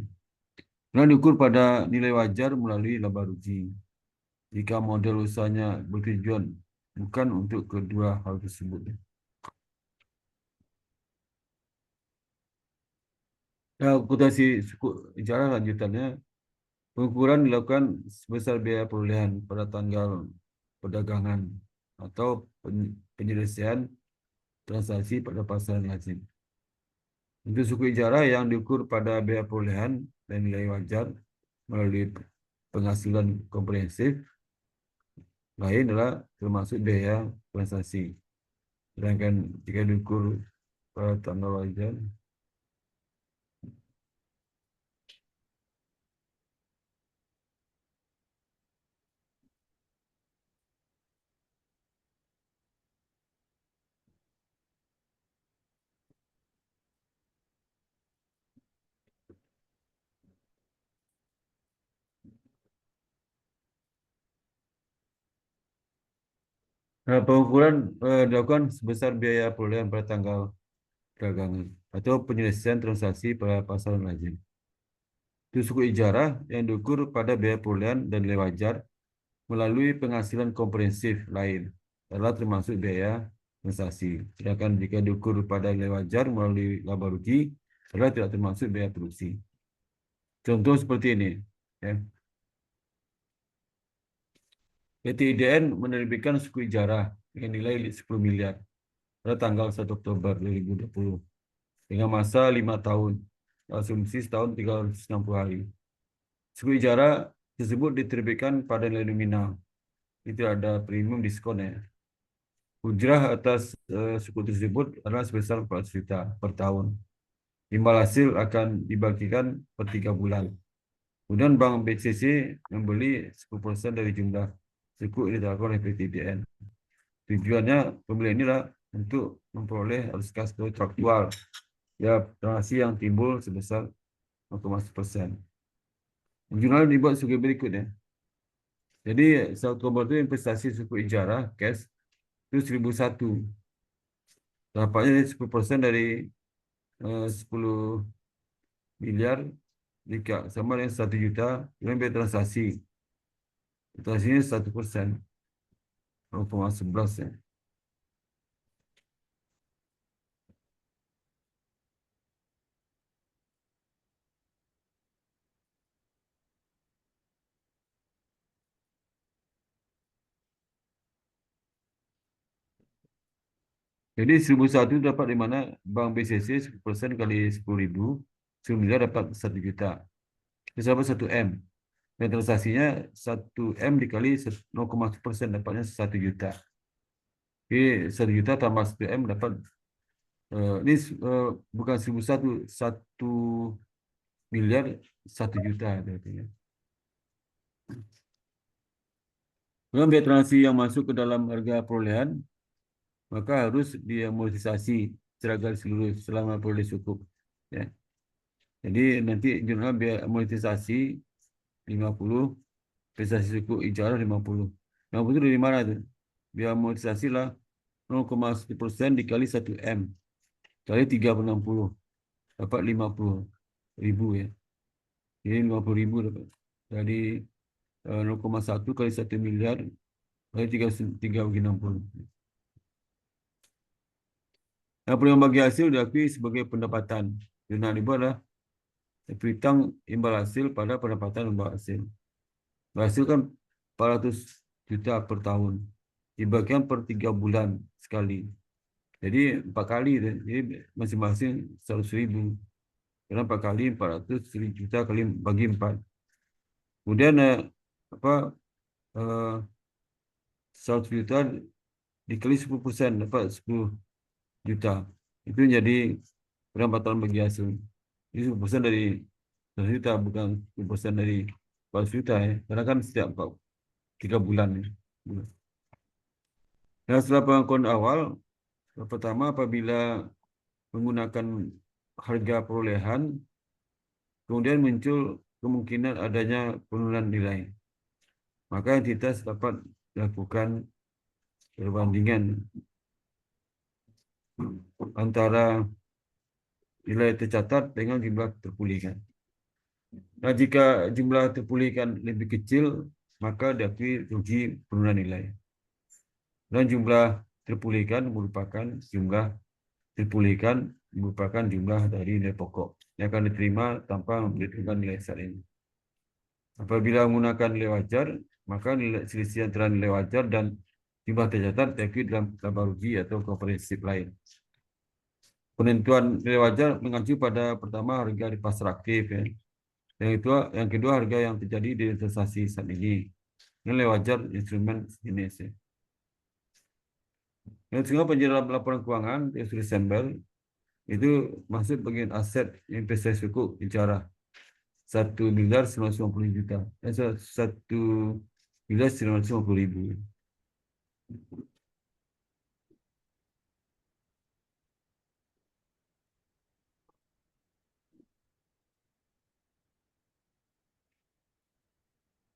Dengan diukur pada nilai wajar melalui laba rugi. Jika model usahanya bertujuan bukan untuk kedua hal tersebut. Nah, akuntansi suku ijarah lanjutannya, pengukuran dilakukan sebesar biaya perolehan pada tanggal perdagangan atau penyelesaian transaksi pada pasaran lazim. Untuk suku ijarah yang diukur pada biaya perolehan dan nilai wajar melalui penghasilan komprehensif, lain adalah termasuk biaya transaksi. Sedangkan jika diukur pada tanggal wajar, Nah, pengukuran dilakukan sebesar biaya perolehan pada tanggal perdagangan atau penyelesaian transaksi pada pasaran lazim. Itu suku ijarah yang diukur pada biaya perolehan dan nilai wajar melalui penghasilan komprehensif lain adalah termasuk biaya transaksi. Sedangkan jika diukur pada nilai wajar melalui laba rugi adalah tidak termasuk biaya produksi. Contoh seperti ini. Ya. PT IDN menerbitkan suku ijarah dengan nilai 10 miliar pada tanggal 1 Oktober 2020 dengan masa 5 tahun, asumsi setahun 360 hari. Suku ijarah tersebut diterbitkan pada nilai nominal. Itu ada premium diskon ya. Ujrah atas suku tersebut adalah sebesar 400 juta per tahun. Imbal hasil akan dibagikan per 3 bulan. Kemudian Bank BCC membeli 10% dari jumlah suku yang dilakukan oleh PT IDN. Tujuannya pembelian inilah untuk memperoleh arus kas kontraktual ya transaksi yang timbul sebesar 0,1%. Jurnal dibuat sebagai berikut ya. Jadi 1 Oktober itu investasi suku ijarah cash itu 1.001. Dapatnya 10% dari 10 miliar jika sama dengan 1 juta dengan biaya transaksi. Transaksinya 1%, 0,11 ya. Jadi 1.001 dapat di mana Bank BCC 10% kali 10.000, 10 miliar dapat 1 juta. Itu sama 1 M. Dan transaksinya 1 M dikali 0,1% dapatnya 1 juta. Jadi 1 juta tambah 1 M dapat ini bukan 1.001, 1 miliar 1 juta artinya. Dengan biaya transaksi yang masuk ke dalam harga perolehan, maka harus diamortisasi secara garis seluruh selama peroleh cukup. Ya. Jadi nanti jurnal biaya amortisasi 50, prestasi suku ijarah 50. 50 itu dari mana tuh? Biaya amortisasi lah 0,1% dikali 1 M kali 360 dapat 50.000 ya. Jadi 50.000 dapat. Jadi 0,1 kali 1 miliar kali 3 bagi 60. Nah, penerima bagi hasil diakui sebagai pendapatan. Jurnal dibuat adalah piutang imbal hasil pada pendapatan imbal hasil. Imbal hasil kan 400 juta per tahun. Dibagikan per 3 bulan sekali. Jadi 4 kali. Jadi masing-masing 100.000. Karena 4 kali 400 juta kali bagi 4. Kemudian apa 100 juta dikali 10% dapat 10 juta. Itu jadi pendapatan bagi hasil. Ini 10% dari 100 juta, bukan 10% dari 400 juta ya. Karena kan setiap 3 bulan ya. Dan setelah pengakuan awal, pertama apabila menggunakan harga perolehan, kemudian muncul kemungkinan adanya penurunan nilai. Maka entitas dapat melakukan perbandingan antara nilai tercatat dengan jumlah terpulihkan. Nah, jika jumlah terpulihkan lebih kecil, maka diakui rugi penurunan nilai. Dan jumlah terpulihkan merupakan jumlah dari nilai pokok yang akan diterima tanpa memperhitungkan nilai salin. Apabila menggunakan nilai wajar, maka nilai selisih antara nilai wajar dan jumlah tercatat diakui dalam laba rugi atau komprehensif lain. Penentuan nilai wajar mengacu pada pertama harga di pasar aktif ya. Yang kedua harga yang terjadi di investasi saat ini. Nilai wajar instrumen jenis ya. Yang kedua penjelasan laporan keuangan yang sudah Desember itu masuk bagian aset investasi suku bicara 1 miliar 950 juta. 1 miliar 950 ribu.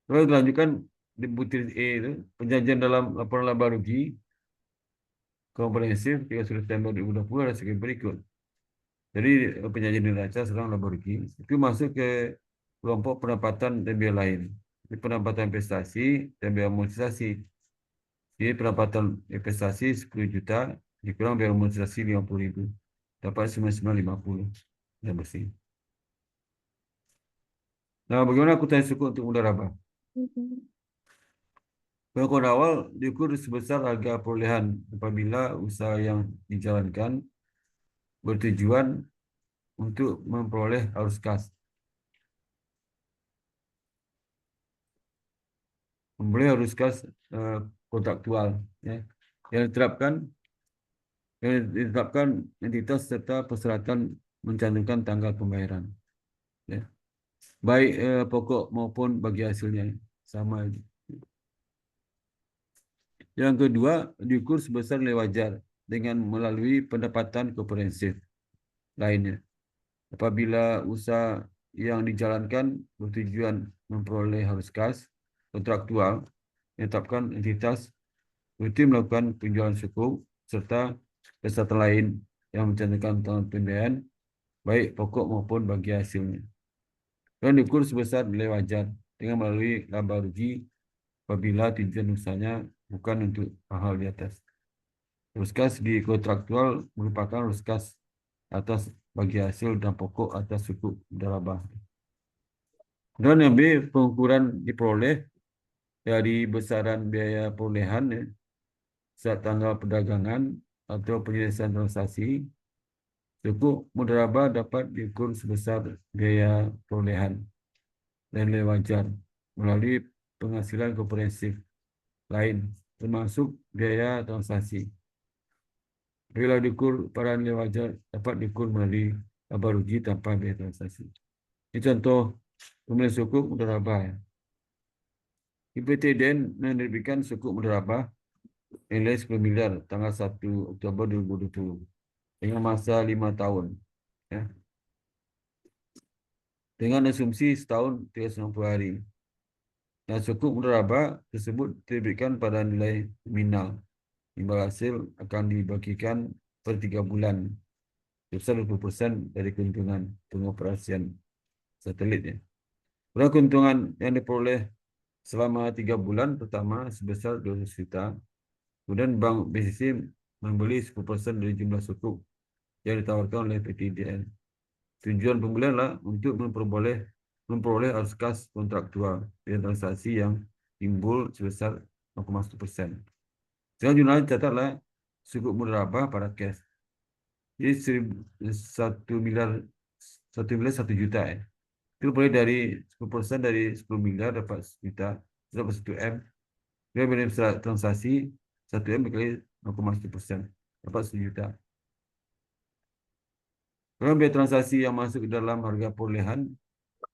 Lalu dilanjutkan di butir E itu, perjanjian dalam laporan laba rugi komprehensif 30 September 2020 adalah sebagai berikut. Jadi penyajian neraca serang laba rugi itu masuk ke kelompok pendapatan dan biaya lain. Jadi pendapatan investasi dan biaya amortisasi. Jadi pendapatan investasi 10 juta dikurang biaya amortisasi 50.000. Dapat 9950 yang bersih. Nah, bagaimana akuntansi suku untuk modal laba? Pengakuan awal diukur sebesar harga perolehan apabila usaha yang dijalankan bertujuan untuk memperoleh arus kas. Memperoleh arus kas kontraktual, ya, yang ditetapkan entitas serta persyaratan mencantumkan tanggal pembayaran, ya. Baik pokok maupun bagi hasilnya sama. Yang kedua, diukur sebesar nilai wajar dengan melalui pendapatan komprehensif lainnya. Apabila usaha yang dijalankan bertujuan memperoleh arus kas kontraktual, menetapkan entitas rutin melakukan penjualan suku serta peserta lain yang mencantumkan tanggal pembayaran baik pokok maupun bagi hasilnya. Dan diukur sebesar nilai wajar dengan melalui laba rugi apabila tujuan usahanya bukan untuk hal di atas. Arus kas di kontraktual merupakan arus kas atas bagi hasil dan pokok atas suku dan laba. Dan yang B, pengukuran diperoleh dari besaran biaya perolehan, ya, saat tanggal perdagangan atau penyelesaian transaksi. Suku modal laba dapat diukur sebesar biaya perolehan dan nilai wajar melalui penghasilan komprehensif lain, termasuk biaya transaksi. Bila diukur pada nilai wajar dapat diukur melalui laba rugi tanpa biaya transaksi. Ini contoh pemilihan suku modal laba, ya. IPTDN menerbitkan suku modal laba nilai 10 miliar tanggal 1 Oktober 2020 dengan masa 5 tahun, ya, dengan asumsi setahun 360 hari. Dan suku modal laba tersebut diterbitkan pada nilai nominal. Imbal hasil akan dibagikan per 3 bulan sebesar 20% dari keuntungan pengoperasian satelit, ya. Berapa keuntungan yang diperoleh selama 3 bulan pertama sebesar 200 juta. Kemudian Bank BCC membeli 10% dari jumlah suku yang ditawarkan oleh PTDN. Tujuan pembelian adalah untuk memperoleh arus kas kontraktual dan transaksi yang timbul sebesar 0,1%. Sekarang jumlahnya catatlah suku modal laba pada cash. Jadi 1 miliar 1 juta, ya. Itu boleh dari 10% dari 10 miliar dapat 1 juta, dapat 1 M. Dia benar transaksi 1 M dikali 0,1%, dapat 1 juta. Kalau biaya transaksi yang masuk ke dalam harga perolehan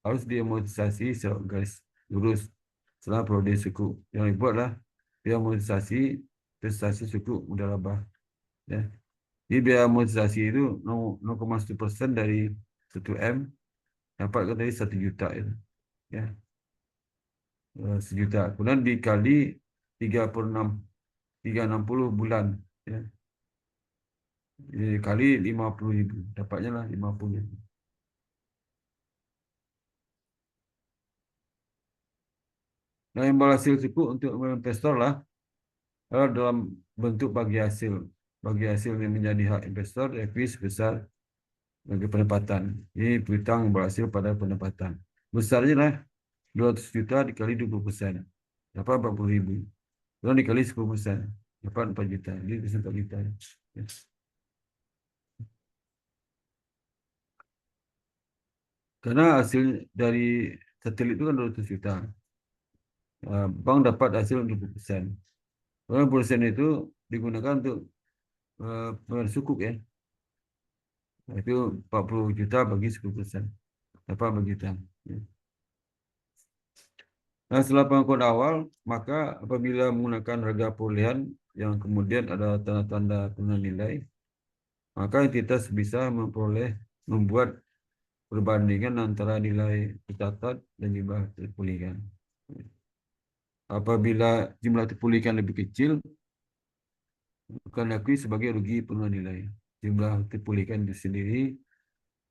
harus diamortisasi secara garis lurus selama periode suku. Yang dibuatlah biaya amortisasi prestasi suku modal laba, ya. Jadi biaya amortisasi itu 0,1% dari 1 M dapatkan tadi 1 juta, ya. 1 juta. Kemudian dikali 360 bulan, ya. Jadi kali 50.000 dapatnya lah 50.000. Nah, imbal hasil suku untuk investor lah dalam bentuk bagi hasil. Bagi hasil yang menjadi hak investor FI sebesar bagi pendapatan. Ini piutang imbal hasil pada pendapatan. Besarnya lah 200 juta dikali 20%. Dapat 40.000. Kemudian dikali 10%. Dapat 4 juta. Jadi bisa 4 juta. Ya. Karena hasil dari satelit itu kan 200 juta. Bank dapat hasil 20%. 20% itu digunakan untuk pembayaran sukuk, ya. Nah, itu 40 juta bagi 10%. Dapat berjuta. Ya. Nah, setelah pengakuan awal, maka apabila menggunakan harga perolehan yang kemudian ada tanda-tanda penilaian nilai, maka entitas bisa membuat perbandingan antara nilai tercatat dan jumlah terpulihkan. Apabila jumlah terpulihkan lebih kecil, akan diakui sebagai rugi penurunan nilai. Jumlah terpulihkan itu sendiri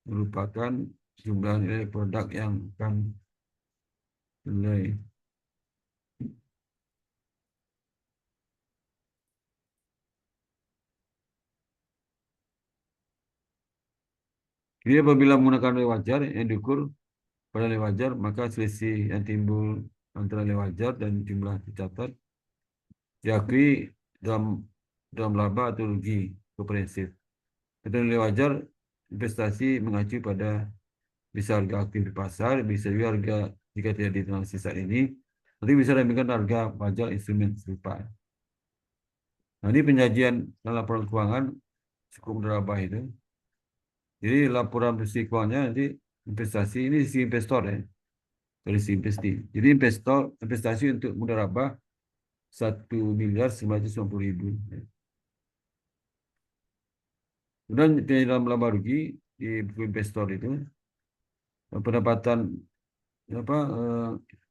merupakan jumlah nilai produk yang akan nilai. Jadi apabila menggunakan nilai wajar yang diukur pada nilai wajar, maka selisih yang timbul antara nilai wajar dan jumlah tercatat diakui dalam laba atau rugi komprehensif. Pada nilai wajar, investasi mengacu pada bisa harga aktif di pasar, bisa juga harga jika tidak ditransaksi saat ini, nanti bisa dibandingkan harga wajar instrumen serupa. Nah, ini penyajian dalam laporan keuangan cukup merabah itu. Jadi laporan bersih keuangannya nanti investasi ini si investor ya, dari si investi. Jadi investasi untuk merabah 1.950.000. Kemudian dalam laba rugi di buku investor itu pendapatan apa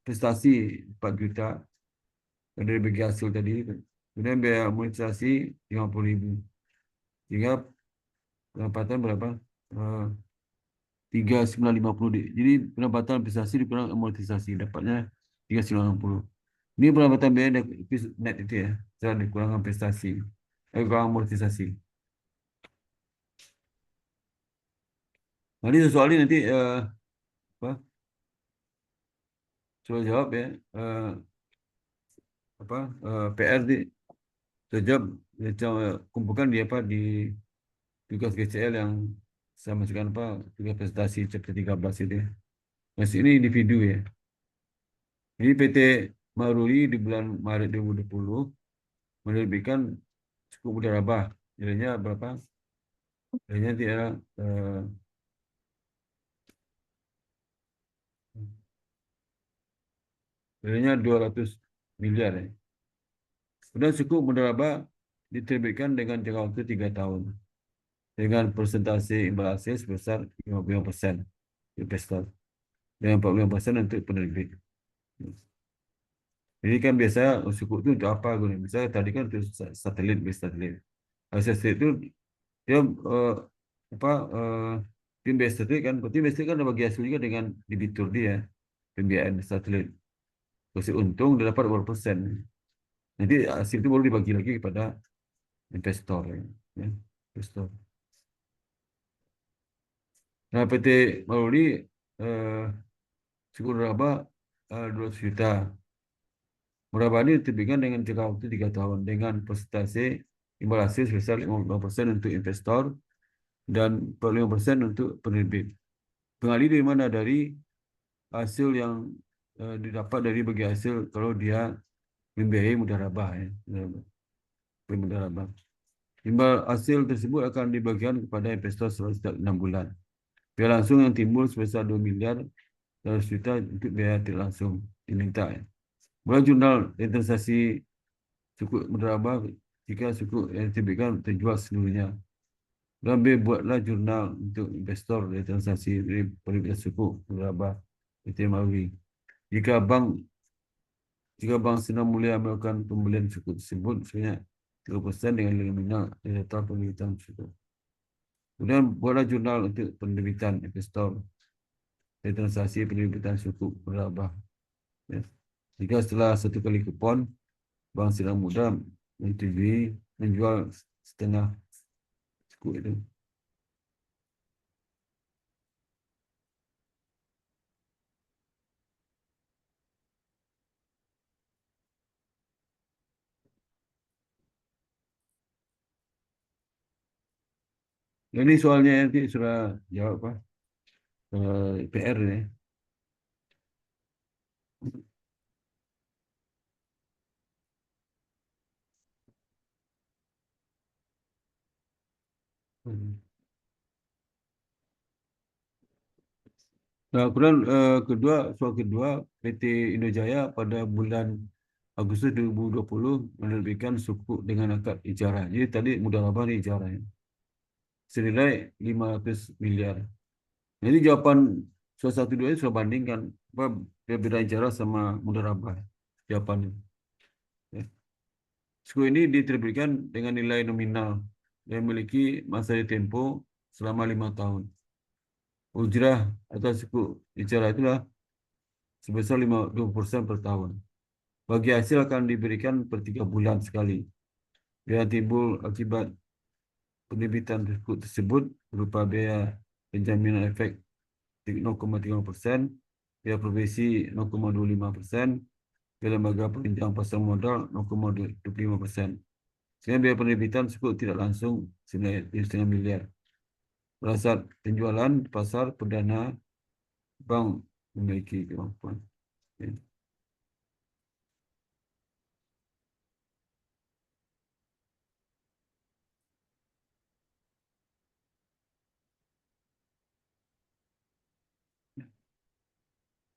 investasi 4 juta dari bagi hasil tadi. Kemudian biaya amortisasi 50.000. Sehingga pendapatan berapa? 3.950. Jadi pendapatan investasi dikurang amortisasi dapatnya 3.950. Ini pendapatan biaya net itu ya. Setelah dikurang investasi. Kurang amortisasi. Nanti soal ini nanti apa? Coba jawab ya. PR di sejawab kumpulkan di apa di tugas GCL yang saya masukkan apa tugas presentasi chapter 13 itu ya. Masih ini individu ya. Ini PT Maruli di bulan Maret 2020 menerbitkan suku mudarabah. Nilainya berapa? Nilainya dia nilainya 200 miliar ya. Kemudian suku mudarabah diterbitkan dengan jangka waktu 3 tahun dengan persentase imbal hasil sebesar 55% investor dan 45% untuk penerbit. Jadi kan biasanya suku itu untuk apa? Misalnya tadi kan untuk satelit, satelit. Satelit itu dia apa tim satelit kan, berarti satelit kan ada bagi hasil juga dengan debitur dia, pembiayaan satelit. Kasih untung dia dapat berapa persen. Nanti hasil itu baru dibagi lagi kepada investor, ya. Investor. Nah, PT Maruli suku laba 200 juta. Murabah ini diterbitkan dengan jangka waktu 3 tahun dengan persentase imbal hasil sebesar 55% untuk investor dan 45% untuk penerbit. Pengalih dari mana? Dari hasil yang didapat dari bagi hasil kalau dia membiayai mudarabah ya. Mudarabah. Imbal hasil tersebut akan dibagikan kepada investor setiap 6 bulan. Biaya langsung yang timbul sebesar 2 miliar 100 juta untuk biaya tidak langsung diminta ya. Buat jurnal transaksi suku mudarabah jika suku yang diterbitkan terjual seluruhnya. Dan B, buatlah jurnal untuk investor dari transaksi dari penerbit suku mudarabah PT Maruli. Jika bank Sinar Mulia melakukan pembelian suku tersebut sebanyak 3% dengan nilai nominal dari total penerbitan suku. Kemudian buatlah jurnal untuk penerbitan investor dari transaksi penerbitan suku mudarabah. Ya. Jika setelah 1 kali kupon Bank Sinar Muda menyetujui menjual setengah suku itu. Ini soalnya nanti sudah jawab Pak. PR ini. Nah, kemudian soal kedua, PT Indojaya pada bulan Agustus 2020 menerbitkan suku dengan akad ijarah. Jadi tadi mudarabah ini ijarah ya. Senilai 500 miliar. Jadi jawaban soal 1 2 ini sudah bandingkan apa beda ijarah sama mudarabah jawabannya. Ya. Suku ini diterbitkan dengan nilai nominal dan memiliki masa tempo selama 5 tahun. Ujrah atau suku bicara itulah sebesar 50% per tahun. Bagi hasil akan diberikan per 3 bulan sekali. Biaya timbul akibat penerbitan suku tersebut berupa biaya penjaminan efek 0,3%, biaya provisi 0,25%, biaya lembaga penunjang pasar modal 0,25%. Sehingga biaya penerbitan suku tidak langsung senilai 1,5 miliar. Berdasar penjualan pasar perdana bank memiliki kemampuan. Okay.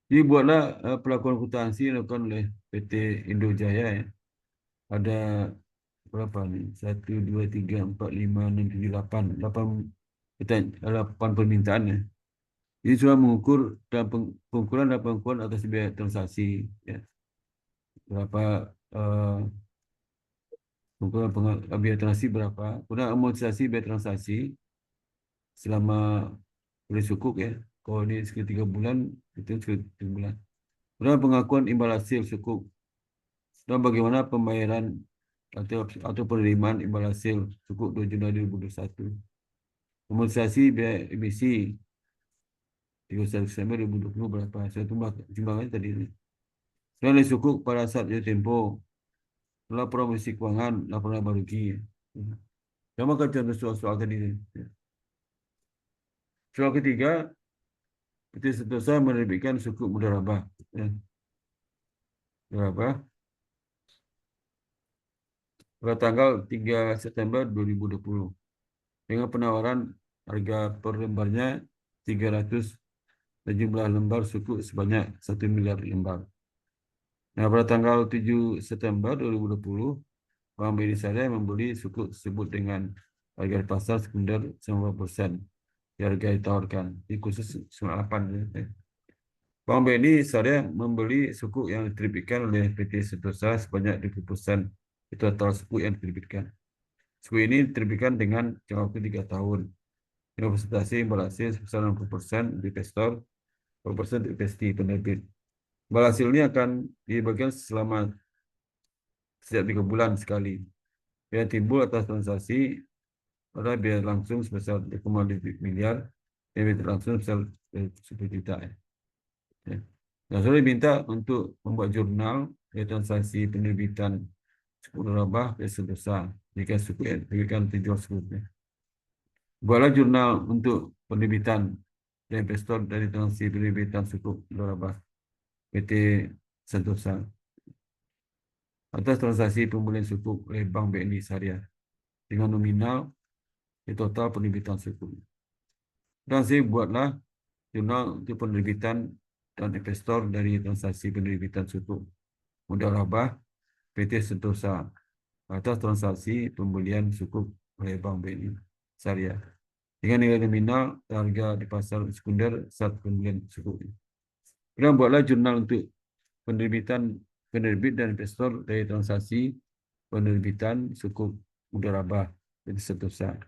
Jadi buatlah pelakuan akuntansi dilakukan oleh PT Indojaya ya. Ada berapa nih? 1, 2, 3, 4, 5, 6, 7, 8. 8 permintaan ya. Ini sudah mengukur dan pengukuran dan pengukuran atas biaya transaksi ya. Berapa pengukuran biaya transaksi berapa? Kemudian amortisasi biaya transaksi selama oleh sukuk ya. Kalau ini sekitar 3 bulan, itu sekitar 3 bulan. Kemudian pengakuan imbal hasil sukuk. Dan bagaimana pembayaran atau penerimaan imbal hasil sukuk 2 Januari 2021. Amortisasi biaya emisi 31 Desember 2020 berapa? Saya timbangannya tadi ini. Dan oleh sukuk pada saat jatuh tempo. Laporan misi keuangan, laporan laba rugi. Sama kan contoh soal-soal tadi ini. Soal ketiga, PT Sentosa menerbitkan sukuk mudharabah. Ya. Mudharabah pada tanggal 3 September 2020 dengan penawaran harga per lembarnya 300 dan jumlah lembar sukuk sebanyak 1 miliar lembar. Nah, pada tanggal 7 September 2020, Bank BNI Syariah membeli sukuk tersebut dengan harga pasar sekunder 90% di harga ditawarkan. Ini khusus 98. Ya. Bank BNI Syariah membeli sukuk yang diterbitkan oleh PT Sentosa sebanyak 20% itu total sukuk yang diterbitkan. Sukuk ini diterbitkan dengan jangka waktu 3 tahun. Dengan presentasi imbal hasil sebesar 60% untuk investor, 20% untuk investasi penerbit. Imbal hasil ini akan dibagikan selama setiap 3 bulan sekali. Biaya timbul atas transaksi pada biaya langsung sebesar 2,5 miliar, dan biaya langsung sebesar 10 juta. Ya. Nah, saya diminta untuk membuat jurnal transaksi penerbitan suku mudharabah dan Sentosa jika suku yang diberikan tujuan sebutnya. Buatlah jurnal untuk penerbitan dan investor dari transaksi penerbitan suku mudharabah PT Sentosa atas transaksi pembelian suku oleh Bank BNI Syariah dengan nominal di total penerbitan suku. Dan saya buatlah jurnal untuk penerbitan dan investor dari transaksi penerbitan suku mudharabah PT Sentosa atas transaksi pembelian suku oleh Bank BNI Syariah dengan nilai nominal harga di pasar sekunder saat pembelian suku. Kemudian buatlah jurnal untuk penerbit dan investor dari transaksi penerbitan suku mudharabah PT Sentosa.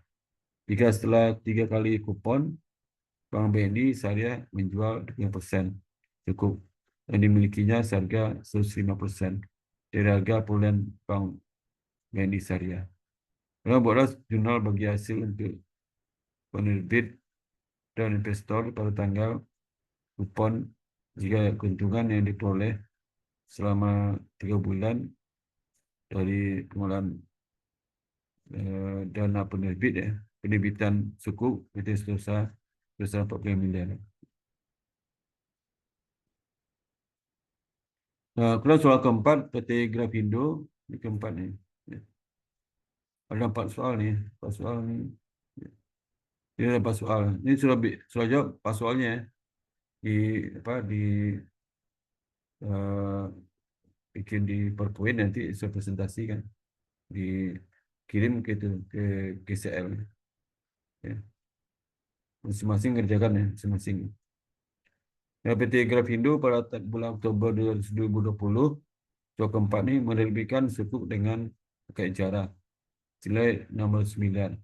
Jika setelah 3 kali kupon, Bank BNI Syariah menjual 2% cukup yang dimilikinya seharga 105% dari harga perolehan Bank BNI Syariah. Kemudian buatlah jurnal bagi hasil untuk penerbit dan investor pada tanggal kupon jika keuntungan yang diperoleh selama 3 bulan dari pengolahan dana penerbit ya, penerbitan suku PT Sentosa sebesar 40 miliar. Nah, kemudian soal keempat PT Grafindo di keempat ni. Ya. Ada 4 soal ni, 4 soal ni. Ya. Ini ada 4 soal. Ini sudah jawab 4 soalnya ya. Di apa bikin di PowerPoint nanti saya presentasikan, dikirim ke itu ke GCL. Ya. Masing-masing kerjakan ya, masing-masing. Ya, PT Grafindo pada bulan Oktober 2020, soal keempat ini menerbitkan sukuk dengan pakai cara nilai nomor 9.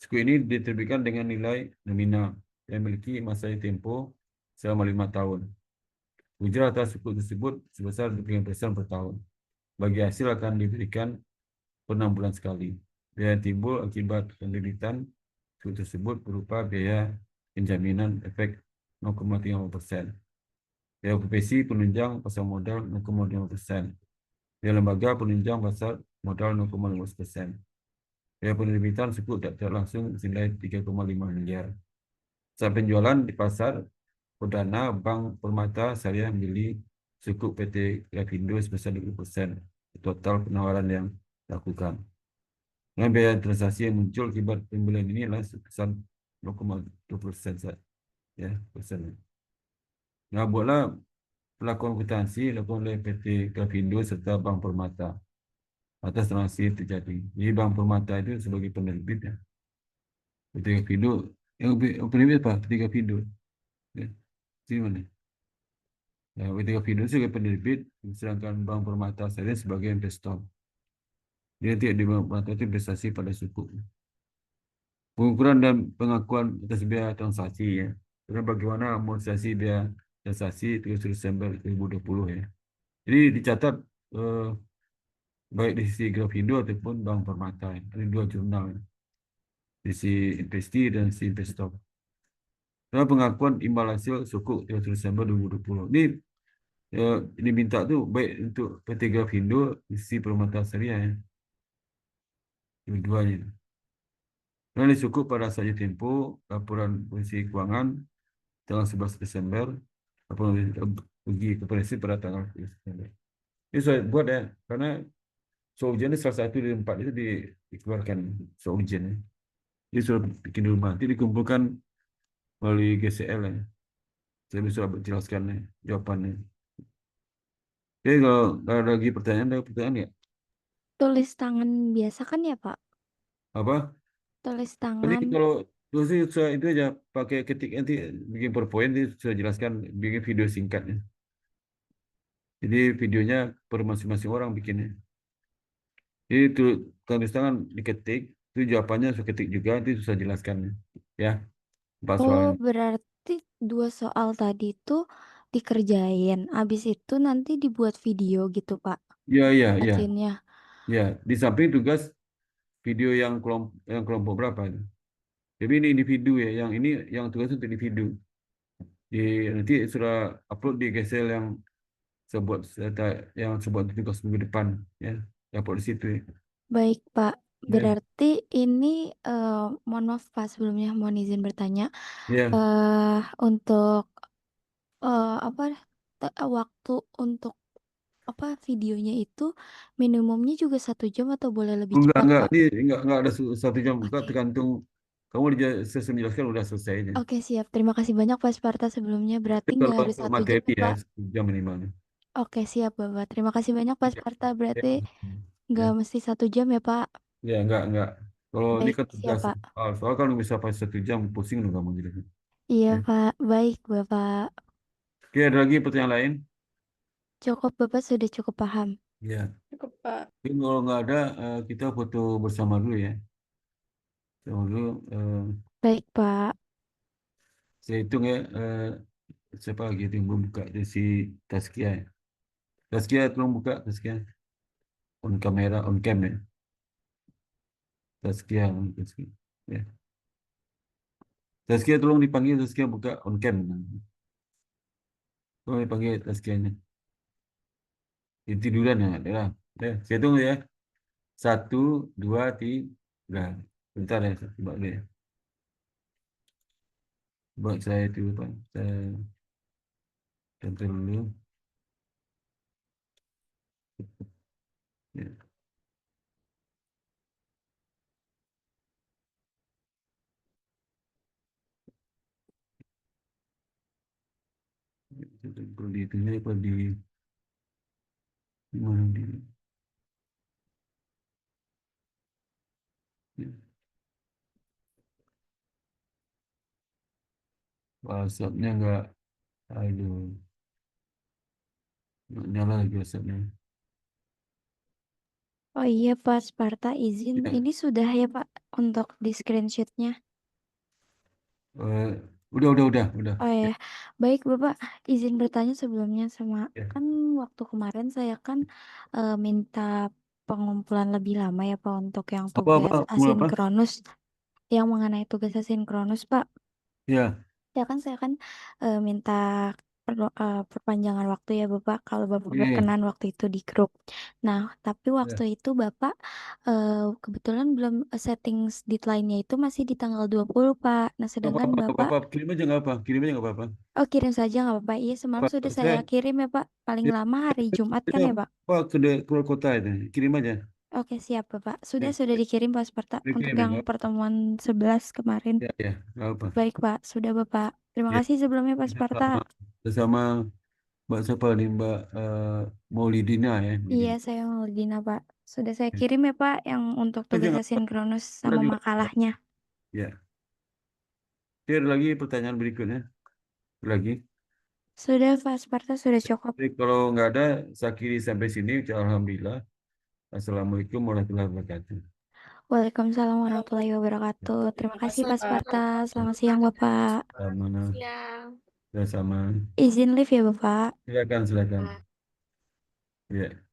Suku ini diterbitkan dengan nilai nominal yang memiliki masa tempo selama 5 tahun. Ujar atas suku tersebut sebesar 25% per tahun. Bagi hasil akan diberikan per 6 bulan sekali. Biaya yang timbul akibat penerbitan suku tersebut berupa biaya penjaminan efek 0,5%. Biaya profesi penunjang pasar modal 0,5%. Biaya lembaga penunjang pasar modal 0,5%. Biaya penerbitan suku tidak langsung senilai 3,5 miliar. Saat penjualan di pasar perdana, Bank Permata Syariah membeli suku PT Lapindo sebesar 20% total penawaran yang dilakukan. Dengan biaya transaksi yang muncul akibat pembelian ini adalah sebesar 0,2% saja. Ya, persen. Nah, buatlah pelakuan akuntansi dilakukan oleh PT Lapindo serta Bank Permata atas transaksi yang terjadi. Jadi Bank Permata itu sebagai penerbit ya. PT Lapindo yang penerbit apa? PT Lapindo. Ya. Sini mana? Ya, PT Lapindo sebagai penerbit, sedangkan Bank Permata Syariah sebagai investor. Dia tidak di Bank Permata itu investasi pada suku. Pengukuran dan pengakuan atas biaya transaksi ya. Karena bagaimana amortisasi biaya transaksi 30 Desember 2020 ya. Jadi dicatat baik di sisi Grafindo ataupun Bank Permata ya. Ada dua jurnal ya. Di sisi investi dan sisi investor. Karena pengakuan imbal hasil suku 30 Desember 2020. Ini diminta tuh baik untuk PT Grafindo di sisi Permata Syariah ya. Dua-duanya. Karena disukup pada saja tempo laporan posisi keuangan tanggal 11 Desember, laporan uji kompetensi pada tanggal 11 Desember. Ini saya buat ya, karena soal ujian ini salah satu dari 4 itu dikeluarkan soal ujian. Ini sudah bikin di rumah, nanti dikumpulkan melalui GCL ya. Saya bisa jelaskan ya, jawabannya. Oke, kalau ada lagi ada pertanyaan ya? Tulis tangan biasa kan ya, Pak? Apa? Tulis Jadi tangan. kalau itu aja pakai ketik nanti bikin PowerPoint itu sudah jelaskan bikin video singkatnya. Jadi videonya per masing-masing orang bikinnya. Jadi itu tulis tangan diketik, itu jawabannya saya ketik juga, nanti susah jelaskan. Ya, empat soal Oh, ini. berarti 2 soal tadi itu dikerjain. Abis itu nanti dibuat video gitu, Pak. Iya, iya, iya. Hasilnya. Ya, di samping tugas video yang kelompok berapa itu. Jadi ini individu ya, yang ini yang tugas untuk individu. Nanti sudah upload di Excel yang sebuat tugas minggu depan ya. Upload di situ ya. Baik, Pak. Ya, Berarti ini, mohon maaf Pak, sebelumnya mohon izin bertanya. ya. Untuk apa waktu untuk apa videonya itu minimumnya juga 1 jam atau boleh lebih cepat, Enggak, Pak? ini enggak ada 1 jam buka, Oke. tergantung kamu selesai menjelaskan udah selesai aja. Oke, siap. Terima kasih banyak Pak Sparta sebelumnya. Berarti Itu nggak kalau harus untuk 1 jam materi ya, ya, Pak? 1 jam minimalnya. Oke, siap, Bapak. Terima kasih banyak Pak Ya, Sparta. ya, Berarti nggak ya, mesti 1 jam ya, Pak? ya, enggak. Kalau ini Baik, kan siap, tugas Pak. soal kan bisa pas 1 jam pusing loh kamu jadi. Iya, Ya. Pak. Baik, Bapak. Oke, ada lagi pertanyaan lain? Cukup, Bapak sudah cukup paham. Ya. Cukup, Pak. Tapi kalau nggak ada, kita foto bersama dulu ya. Bersama dulu, Baik, Pak. saya hitung ya. Siapa lagi itu yang belum buka? Itu si Taskia ya. Taskia tolong buka, Taskia. On kamera, on cam ya. Taskia, Taskia. Ya. Taskia tolong dipanggil, Taskia buka on cam. Tolong dipanggil Taskianya. Tiduran ya, ya. Ya, saya tunggu ya. 1, 2, 3. Bentar ya, coba dulu ya. Buat saya itu, Pak. Saya cancel dulu. Ya, perlu di itu apa di mana di ya. WhatsApp-nya enggak, aduh, nggak nyala lagi WhatsApp-nya. Oh iya Pak Sparta izin. Ya. Ini sudah ya Pak untuk di screenshotnya. Eh, udah. Oh Ya, ya, baik Bapak, izin bertanya sebelumnya sama ya. kan waktu kemarin saya kan minta pengumpulan lebih lama ya Pak untuk yang Apa tugas mau apa? asinkronus, yang mengenai tugas asinkronus Pak. Ya, Ya kan saya kan minta perpanjangan waktu ya Bapak kalau Bapak oke. berkenan waktu itu di grup. Nah, tapi waktu Ya. itu Bapak kebetulan belum settings deadline-nya itu masih di tanggal 20 Pak. Nah, Nggak sedangkan apa-apa, nggak Bapak apa-apa. Kirim aja nggak apa-apa. oh kirim saja nggak apa-apa. Iya, semalam Apa, sudah saya saya, kirim ya Pak. Paling ya, lama hari Jumat kan saya ya Pak. apa ke kota itu. Kirim aja. Oke, siap Bapak. Sudah Ya, sudah dikirim Pak Sparta untuk dikirim ya, yang nggak apa. pertemuan 11 kemarin. Ya, nggak apa. Baik Pak, sudah Bapak. Terima Ya, kasih sebelumnya Pak Sparta. sama, bersama Mbak siapa nih, Mbak Maulidina ya. Iya, Maulidina. saya mau Dina, Pak. Sudah saya Ya. kirim ya, Pak, yang untuk Aja tugas nggak apa. asinkronus Kita sama juga nggak apa. makalahnya. Ya. Oke, ada lagi pertanyaan berikutnya. Lagi. Sudah, Pak Sparta, sudah cukup. Jadi kalau nggak ada, saya akhiri sampai sini. Alhamdulillah. Assalamualaikum warahmatullahi wabarakatuh. Waalaikumsalam warahmatullahi wabarakatuh. Terima kasih, Pak Sparta. Selamat siang, Bapak. Sama, Siang. sama. Izin live ya, Bapak. Silakan. Ya.